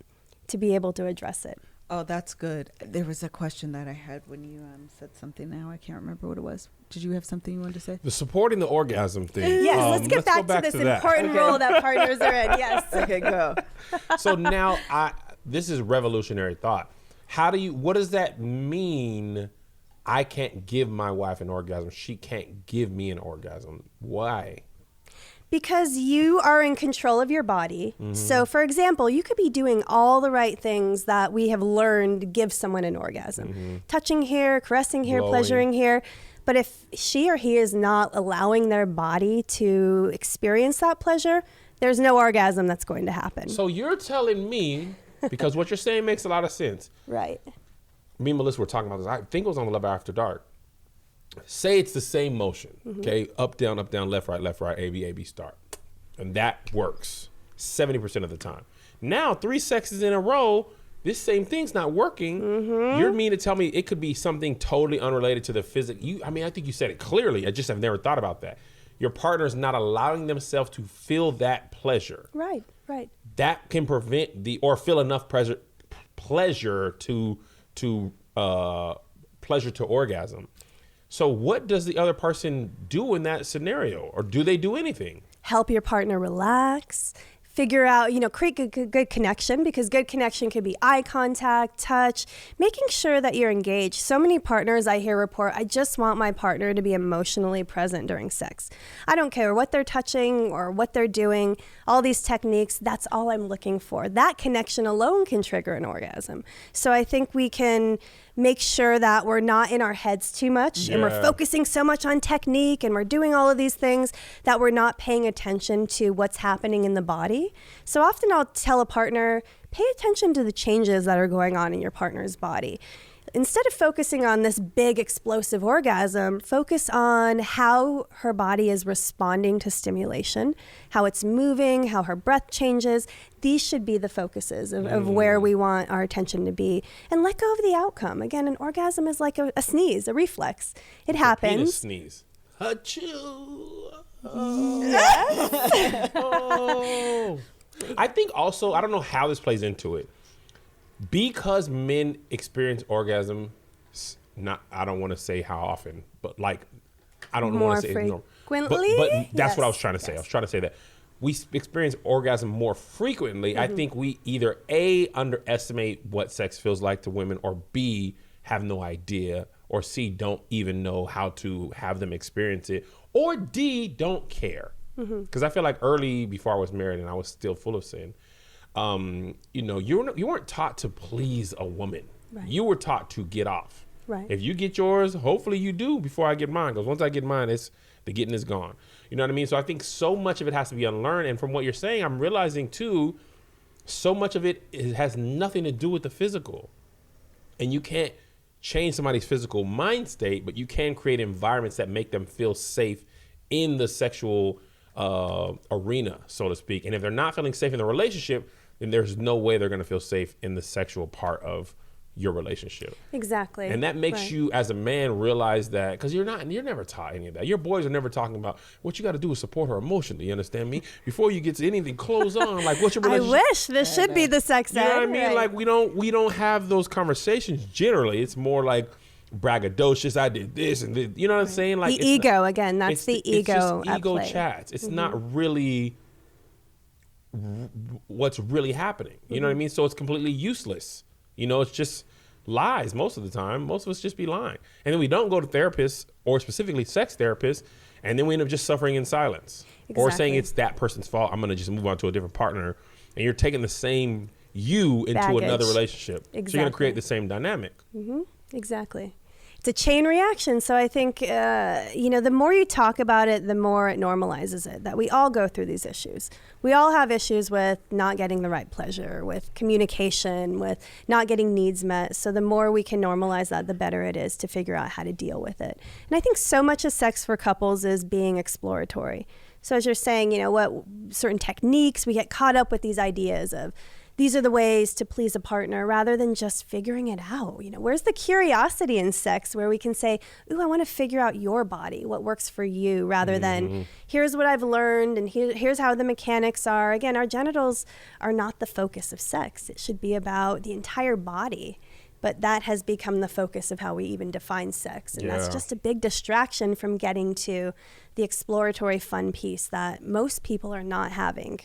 to be able to address it. Oh, that's good. There was a question that I had when you said something. Now I can't remember what it was. Did you have something you wanted to say? The supporting the orgasm thing. Yes, let's get back to this important role that partners are in. Yes. Okay, go. So now this is revolutionary thought. What does that mean? I can't give my wife an orgasm. She can't give me an orgasm. Why? Because you are in control of your body. So, for example, you could be doing all the right things that we have learned give someone an orgasm. Touching here, caressing here, Blowing. pleasuring here. But if she or he is not allowing their body to experience that pleasure, there's no orgasm that's going to happen. So you're telling me, because what you're saying makes a lot of sense. Right. Me and Melissa were talking about this. I think it was on Love After Dark. Say it's the same motion, okay? Up, down, left, right, A, B, start. And that works 70% of the time. Now, 3 sexes in a row, this same thing's not working. You're mean to tell me it could be something totally unrelated to the physics. I think you said it clearly. I just have never thought about that. Your partner's not allowing themselves to feel that pleasure. Right. That can prevent or feel enough pleasure to pleasure to orgasm. So what does the other person do in that scenario? Or do they do anything? Help your partner relax. Figure out, create good connection, because good connection could be eye contact, touch, making sure that you're engaged. So many partners I hear report, I just want my partner to be emotionally present during sex. I don't care what they're touching or what they're doing, all these techniques, that's all I'm looking for. That connection alone can trigger an orgasm. So I think we can make sure that we're not in our heads too much and we're focusing so much on technique and we're doing all of these things that we're not paying attention to what's happening in the body. So often I'll tell a partner, pay attention to the changes that are going on in your partner's body. Instead of focusing on this big explosive orgasm, focus on how her body is responding to stimulation, how it's moving, how her breath changes. These should be the focuses of where we want our attention to be. And let go of the outcome. Again, an orgasm is like a sneeze, a reflex. It happens. Penis sneeze. Achoo. Oh. I think also, I don't know how this plays into it. Because men experience orgasm, I don't want to say how often, but I don't want to say frequently. But that's what I was trying to say. I was trying to say that we experience orgasm more frequently. I think we either A, underestimate what sex feels like to women, or B, have no idea, or C, don't even know how to have them experience it, or D, don't care. Because I feel like early, before I was married and I was still full of sin, you weren't taught to please a woman. Right. You were taught to get off. Right. If you get yours, hopefully you do before I get mine. Because once I get mine, the getting is gone. You know what I mean? So I think so much of it has to be unlearned. And from what you're saying, I'm realizing too, so much of it has nothing to do with the physical. And you can't change somebody's physical mind state, but you can create environments that make them feel safe in the sexual arena, so to speak. And if they're not feeling safe in the relationship, then there's no way they're going to feel safe in the sexual part of your relationship. Exactly. And that makes you as a man realize that, because you're never taught any of that. Your boys are never talking about what you got to do is support her emotionally. You understand me? Before you get to anything, close on. Like, what's your relationship? I wish this should be the sex ed. You know what I mean? Right. Like, we don't have those conversations generally. It's more like braggadocious. I did this and this. You know what I'm saying? Like the ego again. That's the ego. It's just ego chats. It's not really what's really happening. You know what I mean? So it's completely useless. It's just lies most of the time. Most of us just be lying. And then we don't go to therapists, or specifically sex therapists, and then we end up just suffering in silence. Exactly. Or saying it's that person's fault. I'm going to just move on to a different partner. And you're taking the same you into Baggage. another relationship. So you're going to Exactly. create the same dynamic. Exactly. It's a chain reaction. So I think, the more you talk about it, the more it normalizes it, that we all go through these issues. We all have issues with not getting the right pleasure, with communication, with not getting needs met. So the more we can normalize that, the better it is to figure out how to deal with it. And I think so much of sex for couples is being exploratory. So as you're saying, what certain techniques, we get caught up with these ideas of, these are the ways to please a partner rather than just figuring it out. Where's the curiosity in sex where we can say, ooh, I want to figure out your body, what works for you, rather than here's what I've learned and here's how the mechanics are. Again, our genitals are not the focus of sex. It should be about the entire body. But that has become the focus of how we even define sex. And that's just a big distraction from getting to the exploratory fun piece that most people are not having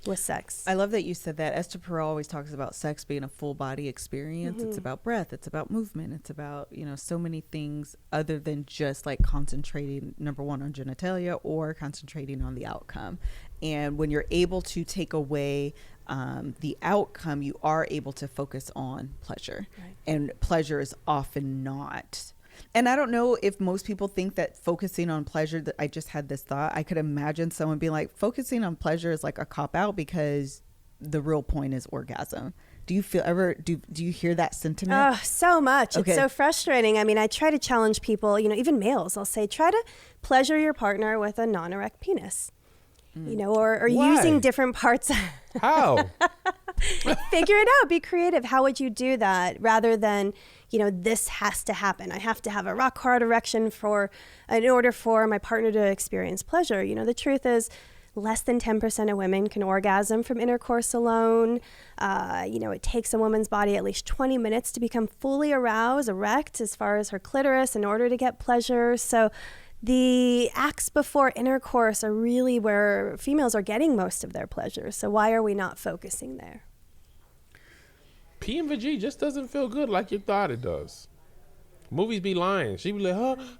with sex. I love that you said that. Esther Perel always talks about sex being a full body experience. It's about breath. It's about movement. It's about, so many things other than just like concentrating, number one, on genitalia or concentrating on the outcome. And when you're able to take away the outcome, you are able to focus on pleasure. Right. And pleasure is often not. And I don't know if most people think that focusing on pleasure, that I just had this thought, I could imagine someone being like, focusing on pleasure is like a cop out because the real point is orgasm. Do you do you hear that sentiment? Oh, so much. Okay. It's so frustrating. I mean, I try to challenge people, even males, I'll say, try to pleasure your partner with a non-erect penis. Or Why? using different parts. How? Figure it out. Be creative. How would you do that rather than, this has to happen. I have to have a rock hard erection in order for my partner to experience pleasure. The truth is less than 10% of women can orgasm from intercourse alone. It takes a woman's body at least 20 minutes to become fully aroused, erect as far as her clitoris in order to get pleasure. So the acts before intercourse are really where females are getting most of their pleasure. So why are we not focusing there? P&VG just doesn't feel good like you thought it does. Movies be lying. She be like,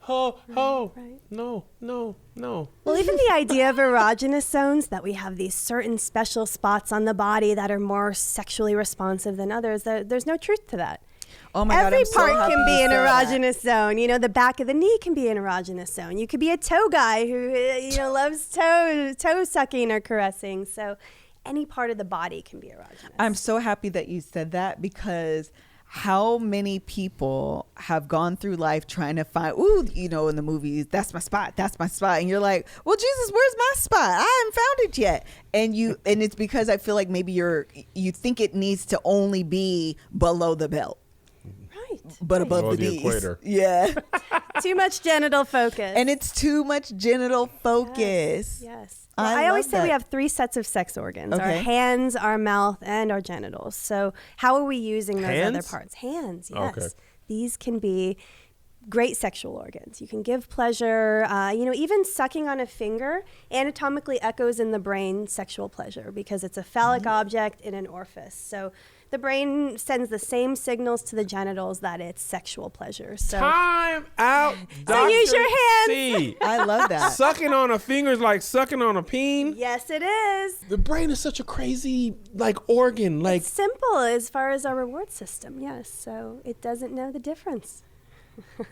Right. No. Well, even the idea of erogenous zones, that we have these certain special spots on the body that are more sexually responsive than others, there's no truth to that. Oh my God, Every I'm so part happy can be you an said that. erogenous zone. The back of the knee can be an erogenous zone. You could be a toe guy who, loves toe sucking or caressing. So any part of the body can be erogenous. I'm so happy that you said that, because how many people have gone through life trying to find, in the movies, that's my spot. And you're like, well, Jesus, where's my spot? I haven't found it yet. And it's because I feel like maybe you think it needs to only be below the belt. Right. But above Below the the knees. equator. Yeah. Too much genital focus. And it's too much genital focus. Yes. Well, I I always love say we that. have 3 sets of sex organs: our Okay. hands, our mouth, and our genitals. So how are we using those other Hands? parts? Hands, yes. Okay. These can be great sexual organs. You can give pleasure. Even sucking on a finger anatomically echoes in the brain sexual pleasure because it's a phallic object in an orifice. So the brain sends the same signals to the genitals that it's sexual pleasure. So Time out. So use your hands. C. I love that. Sucking on a finger is like sucking on a peen. yes, it is. The brain is such a crazy organ. Like, It's simple as far as our reward system, yes. So it doesn't know the difference.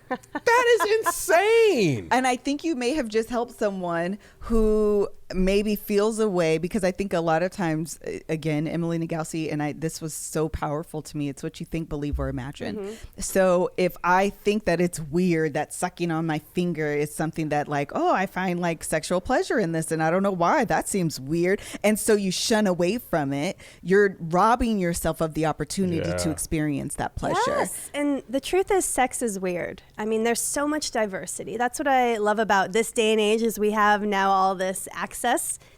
that is insane. And I think you may have just helped someone who maybe feels a way, because I think a lot of times, again, Emily Nagalsi, and this was so powerful to me. It's what you think, believe, or imagine. So if I think that it's weird that sucking on my finger is something that I find sexual pleasure in this, and I don't know why, that seems weird. And so you shun away from it. You're robbing yourself of the opportunity to experience that pleasure. Yes, and the truth is sex is weird. I mean, there's so much diversity. That's what I love about this day and age, is we have now all this access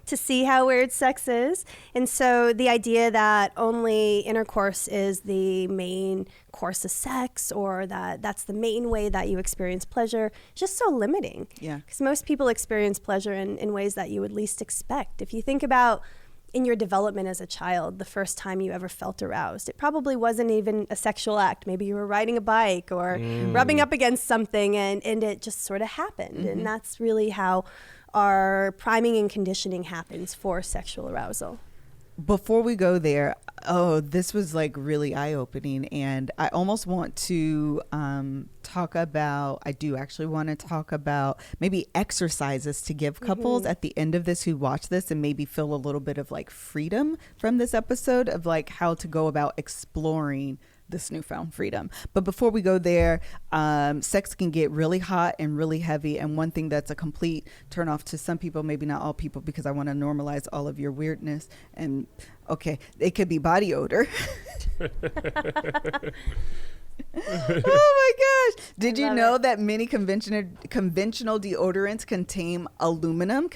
to see how weird sex is. And so the idea that only intercourse is the main course of sex, or that's the main way that you experience pleasure, is just so limiting. Yeah. Because most people experience pleasure in ways that you would least expect. If you think about in your development as a child, the first time you ever felt aroused, it probably wasn't even a sexual act. Maybe you were riding a bike or rubbing up against something, and it just sort of happened. And that's really how our priming and conditioning happens for sexual arousal. before we go there, this was like really eye-opening, and I almost want to talk about maybe exercises to give couples at the end of this who watch this and maybe feel a little bit of like freedom from this episode of like how to go about exploring this newfound freedom. But before we go there, sex can get really hot and really heavy, and one thing that's a complete turn off to some people, maybe not all people, because I want to normalize all of your weirdness, and it could be body odor. Oh my gosh. Did you know that many conventional deodorants contain aluminum,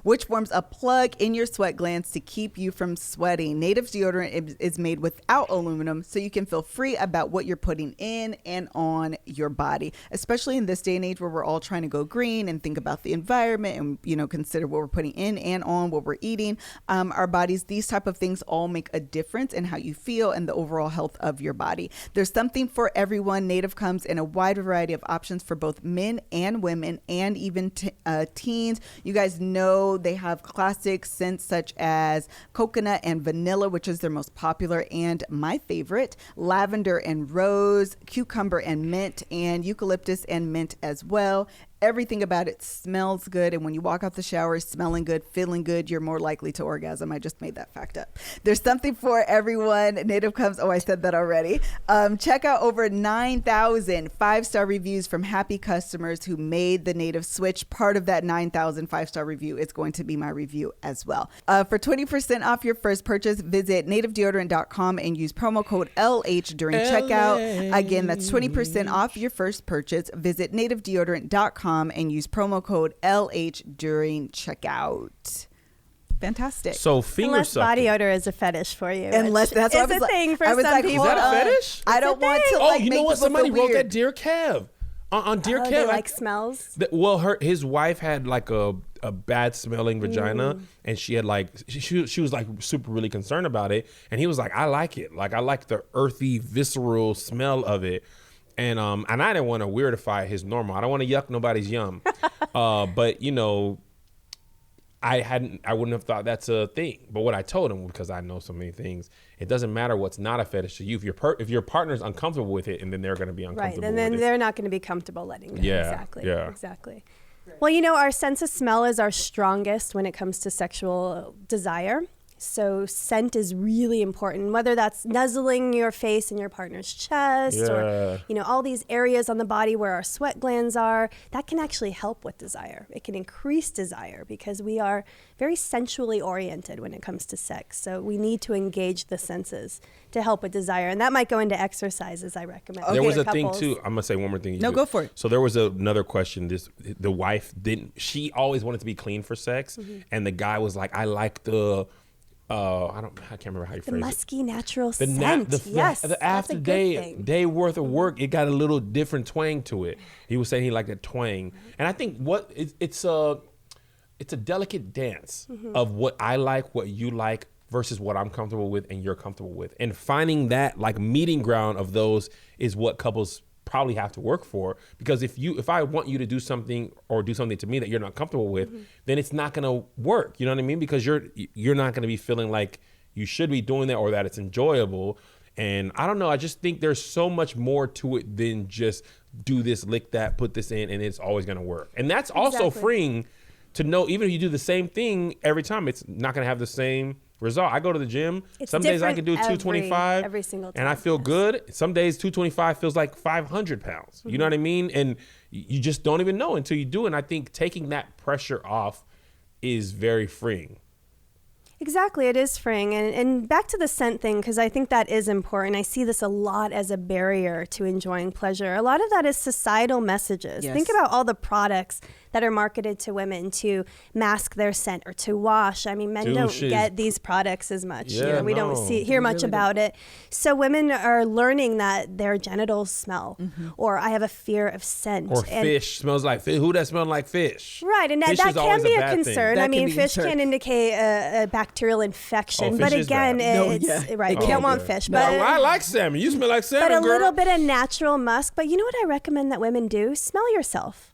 which forms a plug in your sweat glands to keep you from sweating? Native's deodorant is made without aluminum, so you can feel free about what you're putting in and on your body, especially in this day and age where we're all trying to go green and think about the environment and, consider what we're putting in and on what we're eating. Our bodies, these type of things all make a difference in how you feel and the overall health of your body. There's something for everyone. Native comes in a wide variety of options for both men and women and even teens. You guys know they have classic scents such as coconut and vanilla, which is their most popular, and my favorite, lavender and rose, cucumber and mint, and eucalyptus and mint as well. Everything about it smells good, and when you walk out the shower smelling good, feeling good, you're more likely to orgasm. I just made that fact up. There's something for everyone. Native comes, I said that already. Check out over 9,000 5-star reviews from happy customers who made the Native switch. Part of that 9,000 5-star review is going to be my review as well. For 20% off your first purchase, visit nativedeodorant.com and use promo code LH during checkout. Again, that's 20% off your first purchase. Visit nativedeodorant.com and use promo code LH during checkout. Fantastic. So finger Unless sucking. body odor is a fetish for you. Unless that's what a thing for some people. Is that a fetish? I don't want to You know what? Somebody wrote that Dear Kev. On Dear Kev. They like smells? His wife had like a bad smelling vagina, and she had like, she was like super really concerned about it. And he was like, I like it. Like, I like the earthy, visceral smell of it. And I didn't want to weirdify his normal. I don't want to yuck nobody's yum. But I wouldn't have thought that's a thing. But what I told him, because I know so many things, it doesn't matter what's not a fetish to you. If your partner's uncomfortable with it, and then they're going to be uncomfortable right, and then with they're not going to be comfortable letting go. Yeah, Exactly. Well, our sense of smell is our strongest when it comes to sexual desire. So scent is really important, whether that's nuzzling your face in your partner's chest or, all these areas on the body where our sweat glands are. That can actually help with desire. It can increase desire because we are very sensually oriented when it comes to sex. So we need to engage the senses to help with desire. And that might go into exercises, I recommend. There was a thing too. I'm going to say one more thing. No, go for it. So there was another question. The wife she always wanted to be clean for sex. And the guy was like, I like the... I can't remember how you phrase it. The musky natural The scent. Yes, the after day worth of work, it got a little different twang to it. He was saying he liked a twang, and I think it's a delicate dance of what I like, what you like, versus what I'm comfortable with and you're comfortable with, and finding that like meeting ground of those is what couples probably have to work for. Because if I want you to do something or do something to me that you're not comfortable with, then it's not going to work. You know what I mean? Because you're not going to be feeling like you should be doing that or that it's enjoyable. And I don't know. I just think there's so much more to it than just do this, lick that, put this in, and it's always going to work. And that's also freeing to know, even if you do the same thing every time, it's not going to have the same result. I go to the gym. Some days I can do 225 every single time, and I feel good. Some days 225 feels like 500 pounds. You know what I mean? And you just don't even know until you do. And I think taking that pressure off is very freeing. Exactly, it is freeing. And back to the scent thing, because I think that is important. I see this a lot as a barrier to enjoying pleasure. A lot of that is societal messages. Yes. Think about all the products that are marketed to women to mask their scent or to wash. I mean, men don't get these products as much. We don't hear much about it. So women are learning that their genitals smell, or I have a fear of scent. Or fish smells like fish. Who that smells like fish? Right, and that can be a concern. I mean, fish can indicate a bacterial infection, but again, right. You don't want fish. But I like salmon. You smell like salmon, but a girl. little bit of natural musk. But you know what I recommend that women do? Smell yourself.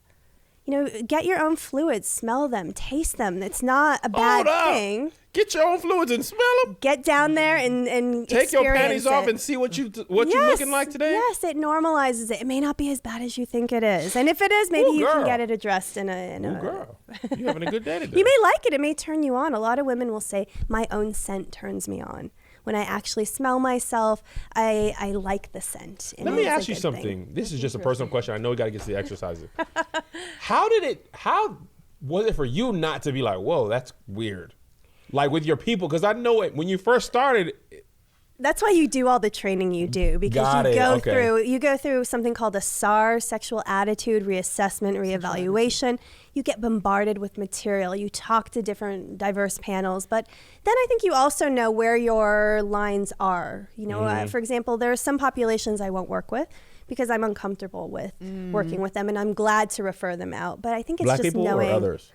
get your own fluids, smell them, taste them. It's not a bad thing. Get your own fluids and smell them. Get down there and take your panties off it. and see what you're looking like today. Yes, it normalizes it. It may not be as bad as you think it is, and if it is, maybe you can get it addressed in a. Girl, you having a good day today. You may like it. It may turn you on. A lot of women will say, "My own scent turns me on." When I actually smell myself, I like the scent. Let me ask you something. This is just a personal question. I know we got to get to the exercises. How was it for you not to be like, whoa, that's weird? Like with your people, because I know it when you first started. That's why you do all the training you do, because you go through something called a SAR, sexual attitude reassessment, reevaluation. You get bombarded with material. You talk to different diverse panels, but then I think you also know where your lines are. For example, there are some populations I won't work with because I'm uncomfortable with working with them, and I'm glad to refer them out. But I think it's Black just people knowing. Or others?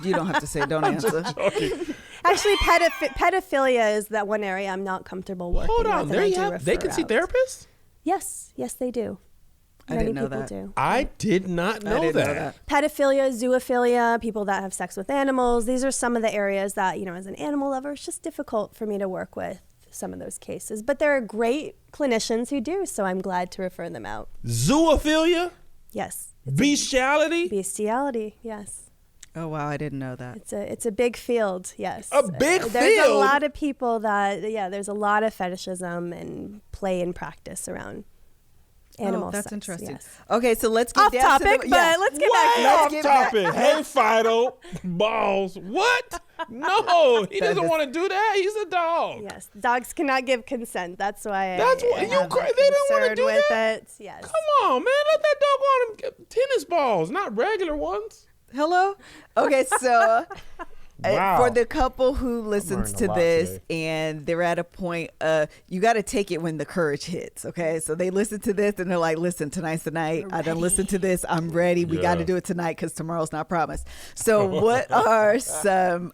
You don't have to say. Don't answer. Actually, pedophilia is that one area I'm not comfortable working with. Hold on, they can see therapists? Yes, they do. Many people do. I did not know that. Pedophilia, zoophilia, people that have sex with animals. These are some of the areas that, as an animal lover, it's just difficult for me to work with some of those cases. But there are great clinicians who do, so I'm glad to refer them out. Zoophilia? Yes. Bestiality? Bestiality, yes. Oh, wow, I didn't know that. It's a big field, yes. A big field? There's a lot of people there's a lot of fetishism and play and practice around animal that's sex, interesting. yes. Okay, so let's get off down topic, to but let's get back to off get topic. back. Hey, Fido, balls. What? No, he doesn't want to do that. He's a dog. Yes, dogs cannot give consent. That's why. That's why they don't want to do with that? it. Yes. Come on, man. Let that dog on him tennis balls, not regular ones. Hello? Okay, so Wow. for the couple who listens to learned a lot this today. and they're at a point, you got to take it when the courage hits, okay? So they listen to this and they're like, listen, tonight's the night. I done listened to this. I'm ready. We got to do it tonight because tomorrow's not promised. So what are some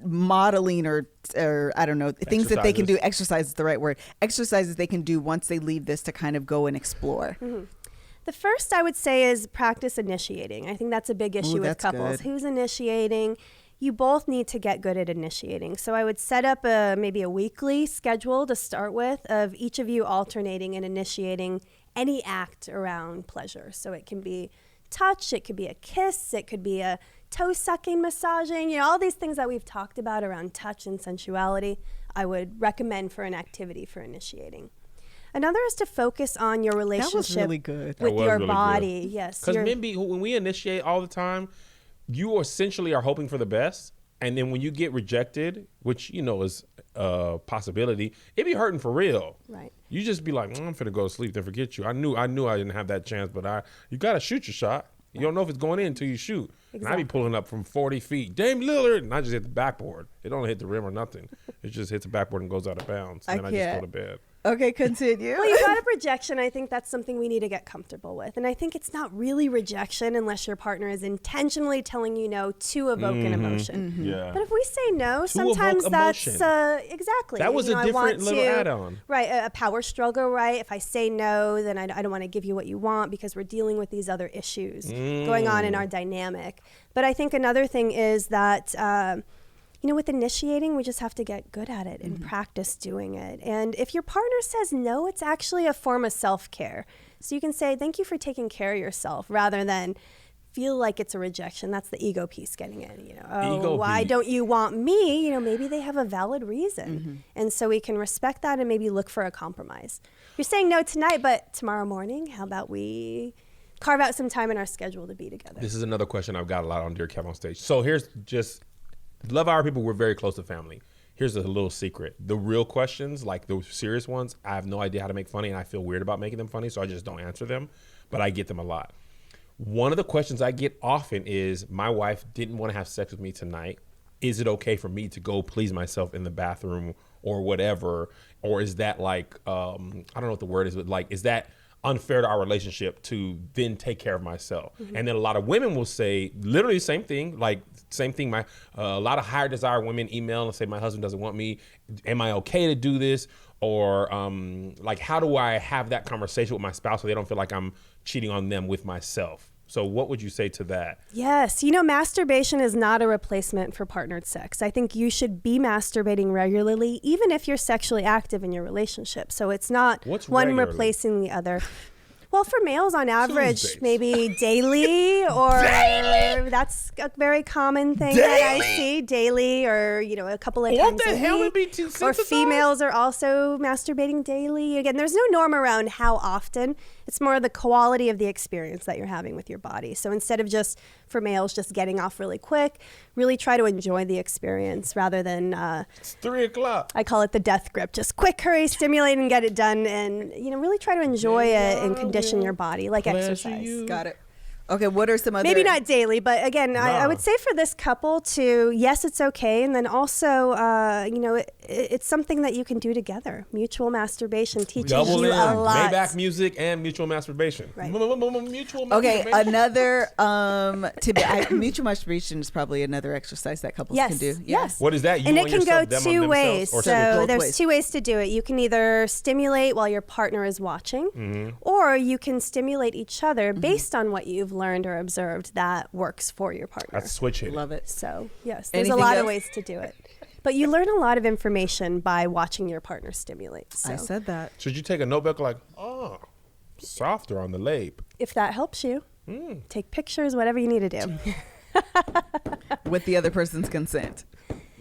modeling or I don't know, things that they can do, exercise is the right word, exercises they can do once they leave this to kind of go and explore? Mm-hmm. The first I would say is practice initiating. I think that's a big issue with couples. Good. Who's initiating? You both need to get good at initiating. So I would set up maybe a weekly schedule to start with of each of you alternating and initiating any act around pleasure. So it can be touch, it could be a kiss, it could be a toe sucking, massaging, all these things that we've talked about around touch and sensuality, I would recommend for an activity for initiating. Another is to focus on your relationship That was really good. with your really body. good. Yes. Because when we initiate all the time, you essentially are hoping for the best. And then when you get rejected, which is a possibility, it be hurting for real. Right. You just be like, I'm finna go to sleep, then forget you. I knew I didn't have that chance, but you gotta shoot your shot. You don't know if it's going in until you shoot. Exactly. And I be pulling up from 40 feet. Dame Lillard, and I just hit the backboard. It don't hit the rim or nothing. It just hits the backboard and goes out of bounds. And then I just go to bed. Okay, continue. Well, you brought up rejection. I think that's something we need to get comfortable with. And I think it's not really rejection unless your partner is intentionally telling you no to evoke an emotion. Mm-hmm. Yeah. But if we say no, To sometimes evoke that's emotion. exactly. That was a I different want little add-on. Right, a power struggle, right? If I say no, then I don't want to give you what you want because we're dealing with these other issues going on in our dynamic. But I think another thing is that with initiating, we just have to get good at it and practice doing it. And if your partner says no, it's actually a form of self-care. So you can say, thank you for taking care of yourself, rather than feel like it's a rejection. That's the ego piece getting in. Why don't you want me? Maybe they have a valid reason. And so we can respect that and maybe look for a compromise. You're saying no tonight, but tomorrow morning, how about we carve out some time in our schedule to be together? This is another question I've got a lot on Dear Kev on Stage. So here's just... Love our people, we're very close to family. Here's a little secret. The real questions, like the serious ones, I have no idea how to make funny, and I feel weird about making them funny, so I just don't answer them, but I get them a lot. One of the questions I get often is, my wife didn't want to have sex with me tonight. Is it okay for me to go please myself in the bathroom or whatever? Or is that like, I don't know what the word is, but like, is that unfair to our relationship to then take care of myself? And then a lot of women will say literally the same thing, my a lot of higher desire women email and say, my husband doesn't want me, am I okay to do this? Or how do I have that conversation with my spouse so they don't feel like I'm cheating on them with myself? So what would you say to that? Yes. Masturbation is not a replacement for partnered sex. I think you should be masturbating regularly, even if you're sexually active in your relationship. So it's not one replacing the other. Well, for males on average, Tuesdays. maybe daily or that's a very common thing that I see daily or, a couple of times a week. Or females are also masturbating daily. Again, there's no norm around how often. It's more the quality of the experience that you're having with your body. So instead of just, for males, just getting off really quick, really try to enjoy the experience rather than... it's 3:00. I call it the death grip. Just quick, hurry, stimulate, and get it done. And, really try to enjoy it and condition your body like exercise. Got it. Okay, what are some other... Maybe not daily, but again, I would say for this couple to, yes, it's okay. And then also, it's something that you can do together. Mutual masturbation teaches you a lot. Maybach music and mutual masturbation. Right. Mutual Okay, masturbation. another mutual masturbation is probably another exercise that couples can do. Yes. What is that? You And on it can yourself, go them on two themselves, ways. or So both there's ways. 2 ways to do it. You can either stimulate while your partner is watching, or you can stimulate each other based on what you've learned or observed that works for your partner. That's switch hitting. Love it. So yes, there's Anything a lot else? of ways to do it. But you learn a lot of information by watching your partner stimulate. So I said that. Should you take a notebook softer on the lab? if that helps you, take pictures, whatever you need to do. With the other person's consent.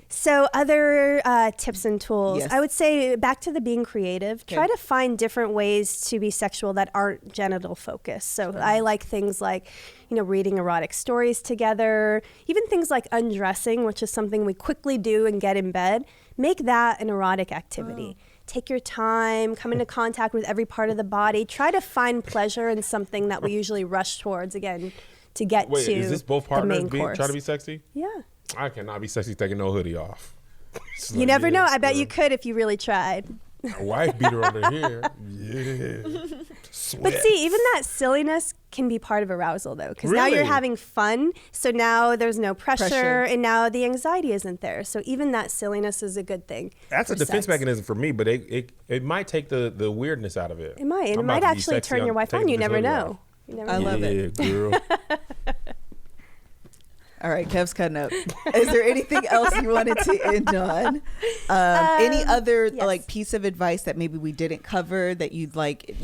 So other tips and tools, Yes. I would say back to the being creative. Okay. Try to find different ways to be sexual that aren't genital focused. So I like things like, reading erotic stories together, even things like undressing, which is something we quickly do and get in bed. Make that an erotic activity. Take your time, come into contact with every part of the body. Try to find pleasure in something that we usually rush towards, again, to get Wait, to is this both the partners main course. trying to be sexy? Yeah. I cannot be sexy taking no hoodie off. It's You like, never know. yeah, I bet girl. you could if you really tried. My wife beat her under here. Yeah. Sweat. But see, even that silliness can be part of arousal, though, because now you're Really? having fun. So now there's no pressure, Pressure. and now the anxiety isn't there. So even that silliness is a good thing. That's a for defense sex. mechanism for me, but it might take the weirdness out of it. It might. And I'm it might about to be actually sexy turn your wife on. taking You this never hoodie know. off. You never I know. love it. Yeah, girl. All right, Kev's cutting up. Is there anything else you wanted to end on? Any other yes. piece of advice that maybe we didn't cover that you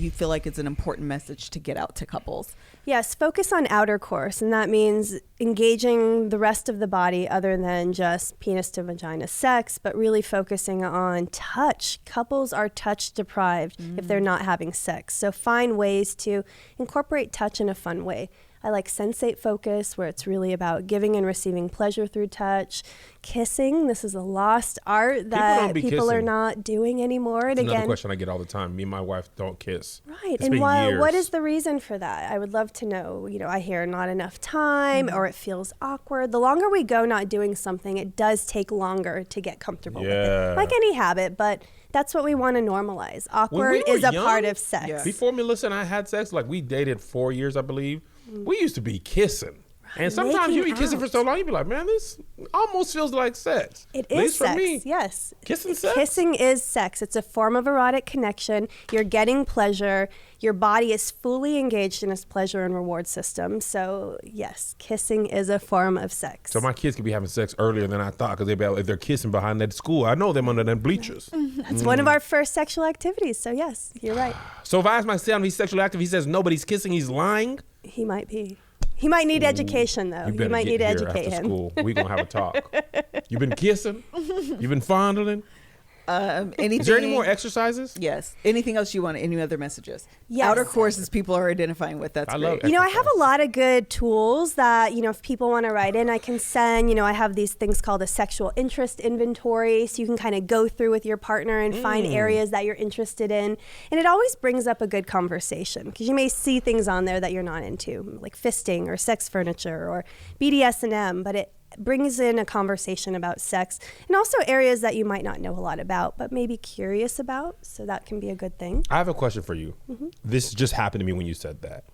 feel like it's an important message to get out to couples? Yes, focus on outer course, and that means engaging the rest of the body other than just penis to vagina sex, but really focusing on touch. Couples are touch deprived if they're not having sex. So find ways to incorporate touch in a fun way. I like sensate focus, where it's really about giving and receiving pleasure through touch. Kissing, this is a lost art that people are kissing. not doing anymore. And That's another again, question I get all the time. Me and my wife don't kiss. right. It's And been years. what is the reason for that? I would love to know. I hear not enough time or it feels awkward. The longer we go not doing something, it does take longer to get comfortable with Yeah. it. Like any habit, but that's what we want to normalize. Awkward we were is a young, part of sex. Yeah. Before Melissa and I had sex, we dated 4 years, I believe. We used to be kissing. And sometimes you be Making kissing for out. so long, you be like, man, this almost feels like sex. It At is least sex, for me. yes. Kissing sex? Kissing is sex. It's a form of erotic connection. You're getting pleasure. Your body is fully engaged in its pleasure and reward system. So, yes, kissing is a form of sex. So my kids could be having sex earlier than I thought because if they're kissing behind that school, I know them under them bleachers. That's one of our first sexual activities. So, yes, you're right. So if I ask my son he's sexually active, he says nobody's kissing, he's lying. He might be. He might need education, though. You You better might get need to here educate after him. school. We gonna have a talk. You been kissing? You been fondling? Anything? Is there any more exercises? Yes. Anything else you want? Any other messages? Yes. Outer courses people are identifying with. That's I great. love I have a lot of good tools that, if people want to write in, I can send. I have these things called a sexual interest inventory. So you can kind of go through with your partner and find areas that you're interested in. And it always brings up a good conversation because you may see things on there that you're not into, like fisting or sex furniture or BDSM, but it brings in a conversation about sex and also areas that you might not know a lot about, but maybe curious about. So that can be a good thing. I have a question for you. This just happened to me when you said that.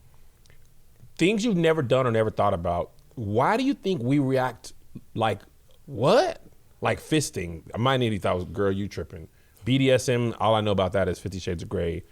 Things you've never done or never thought about. Why do you think we react like what? Like fisting. My nitty thought was, girl, you tripping. BDSM, all I know about that is 50 Shades of Grey.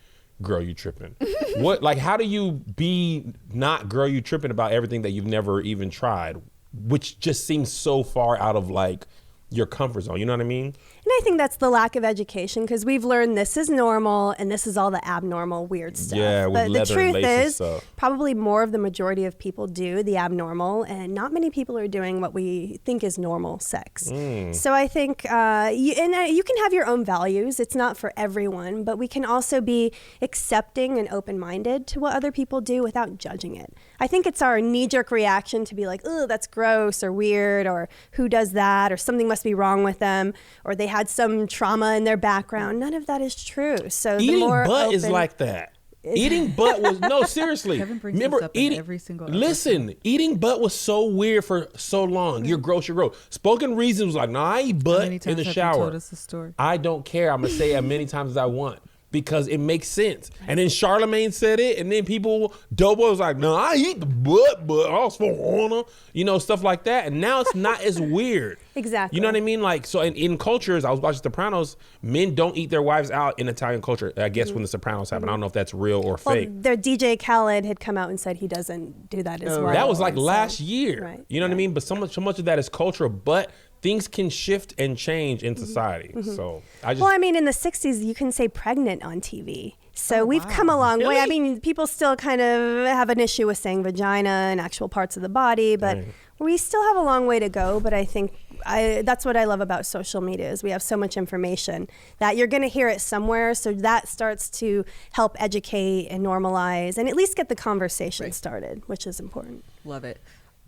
girl, you tripping. What, like, how do you be not girl, you tripping about everything that you've never even tried, which just seems so far out of like your comfort zone, you know what I mean? And I think that's the lack of education, because we've learned this is normal and this is all the abnormal, weird stuff. Yeah, with but the leather and truth laces is, stuff. probably more of the majority of people do the abnormal, and not many people are doing what we think is normal sex. So I think you can have your own values. It's not for everyone, but we can also be accepting and open-minded to what other people do without judging it. I think it's our knee-jerk reaction to be like, oh, that's gross or weird, or who does that, or something must be wrong with them, or they had some trauma in their background. None of that is true. So Eating the more butt open, is like that. Eating butt was, no, seriously. Kevin brings this up in every single episode. Listen, eating butt was so weird for so long. You're gross, you're gross. Spoken Reason was like, no, I eat butt in the shower. Told us the story? I don't care. I'm going to say it as many times as I want, because it makes sense. And then Charlemagne said it, and then people, Dobo was like, no, I eat the butt, but I was for honor, you know, stuff like that. And now it's not as weird. Exactly. You know what I mean? Like, so in cultures, I was watching Sopranos, men don't eat their wives out in Italian culture, I guess, when the Sopranos happened. I don't know if that's real or fake. Their DJ Khaled had come out and said he doesn't do that as well. That was like So- last year. Right. You know what I mean? But so much of that is cultural, but things can shift and change in society. So I just... Well, I mean, in the 60s, you can say pregnant on TV. So we've come a long way. I mean, people still kind of have an issue with saying vagina and actual parts of the body, but we still have a long way to go. But I think that's what I love about social media is we have so much information that you're going to hear it somewhere. So that starts to help educate and normalize and at least get the conversation started, which is important. Love it.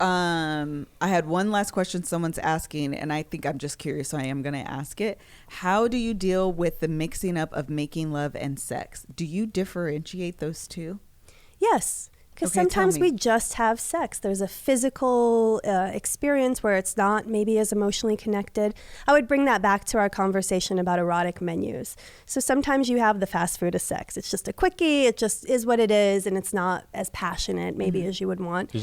I had one last question someone's asking, and I think I'm just curious, so I am going to ask it. How do you deal with the mixing up of making love and sex? Do you differentiate those two? Yes. Because Okay, tell sometimes me. we just have sex. There's a physical experience where it's not maybe as emotionally connected. I would bring that back to our conversation about erotic menus. So sometimes you have the fast food of sex. It's just a quickie. It just is what it is, and it's not as passionate maybe as you would want. It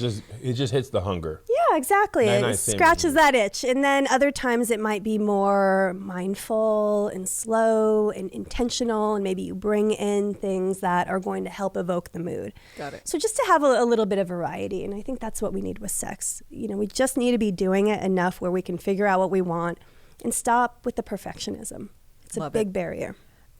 just hits the hunger. Yeah, exactly. 99 It cents. scratches that itch. And then other times it might be more mindful and slow and intentional, and maybe you bring in things that are going to help evoke the mood. Got it. So just to have a little bit of variety, and I think that's what we need with sex. You know, we just need to be doing it enough where we can figure out what we want and stop with the perfectionism. It's Love a big it. barrier.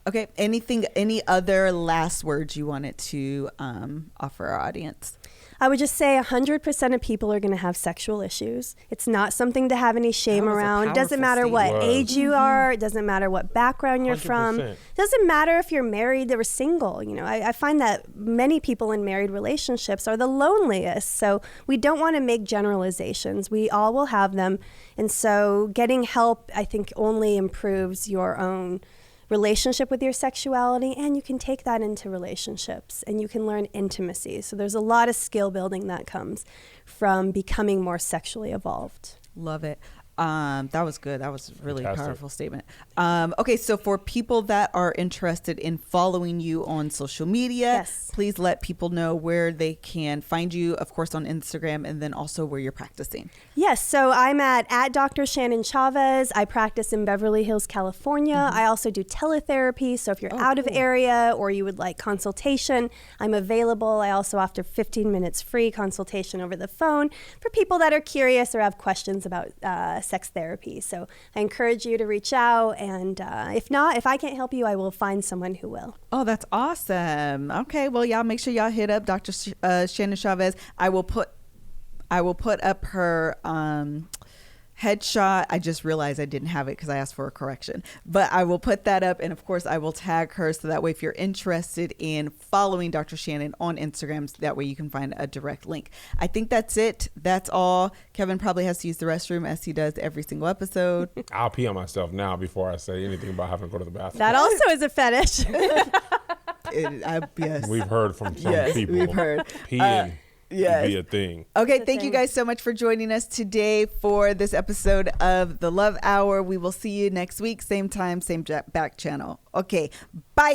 Okay. Any other last words you wanted to offer our audience? I would just say 100% of people are going to have sexual issues. It's not something to have any shame That was a around. It doesn't powerful matter what statement. age you are. It doesn't matter what background you're from. 100%. It doesn't matter if you're married or single. You know, I find that many people in married relationships are the loneliest. So we don't want to make generalizations. We all will have them. And so getting help, I think, only improves your own relationship with your sexuality, and you can take that into relationships and you can learn intimacy. So there's a lot of skill building that comes from becoming more sexually evolved. Love it. That was good. That was a really Fantastic. powerful statement. Okay, so for people that are interested in following you on social media, Yes. please let people know where they can find you, of course, on Instagram, and then also where you're practicing. Yes, so I'm at Dr.Shannon Chavez. I practice in Beverly Hills, California. I also do teletherapy. So if you're out of area or you would like consultation, I'm available. I also offer 15 minutes free consultation over the phone for people that are curious or have questions about sex therapy. So I encourage you to reach out. And if not, if I can't help you, I will find someone who will. Oh, that's awesome. Okay, well, y'all make sure y'all hit up Dr. Shannon Chavez. I will put up her headshot. I just realized I didn't have it because I asked for a correction, but I will put that up, and of course I will tag her, so that way if you're interested in following Dr. Shannon on Instagram, so that way you can find a direct link. I think that's it. That's all. Kevin probably has to use the restroom, as he does every single episode. I'll pee on myself now before I say anything about having to go to the bathroom. That also is a fetish. Yes. We've heard from some Yes, people. we've heard. Peeing yes. could be a thing. Okay, It's a thank you thing. guys so much for joining us today for this episode of The Love Hour. We will see you next week, same time, same back channel. Okay, bye.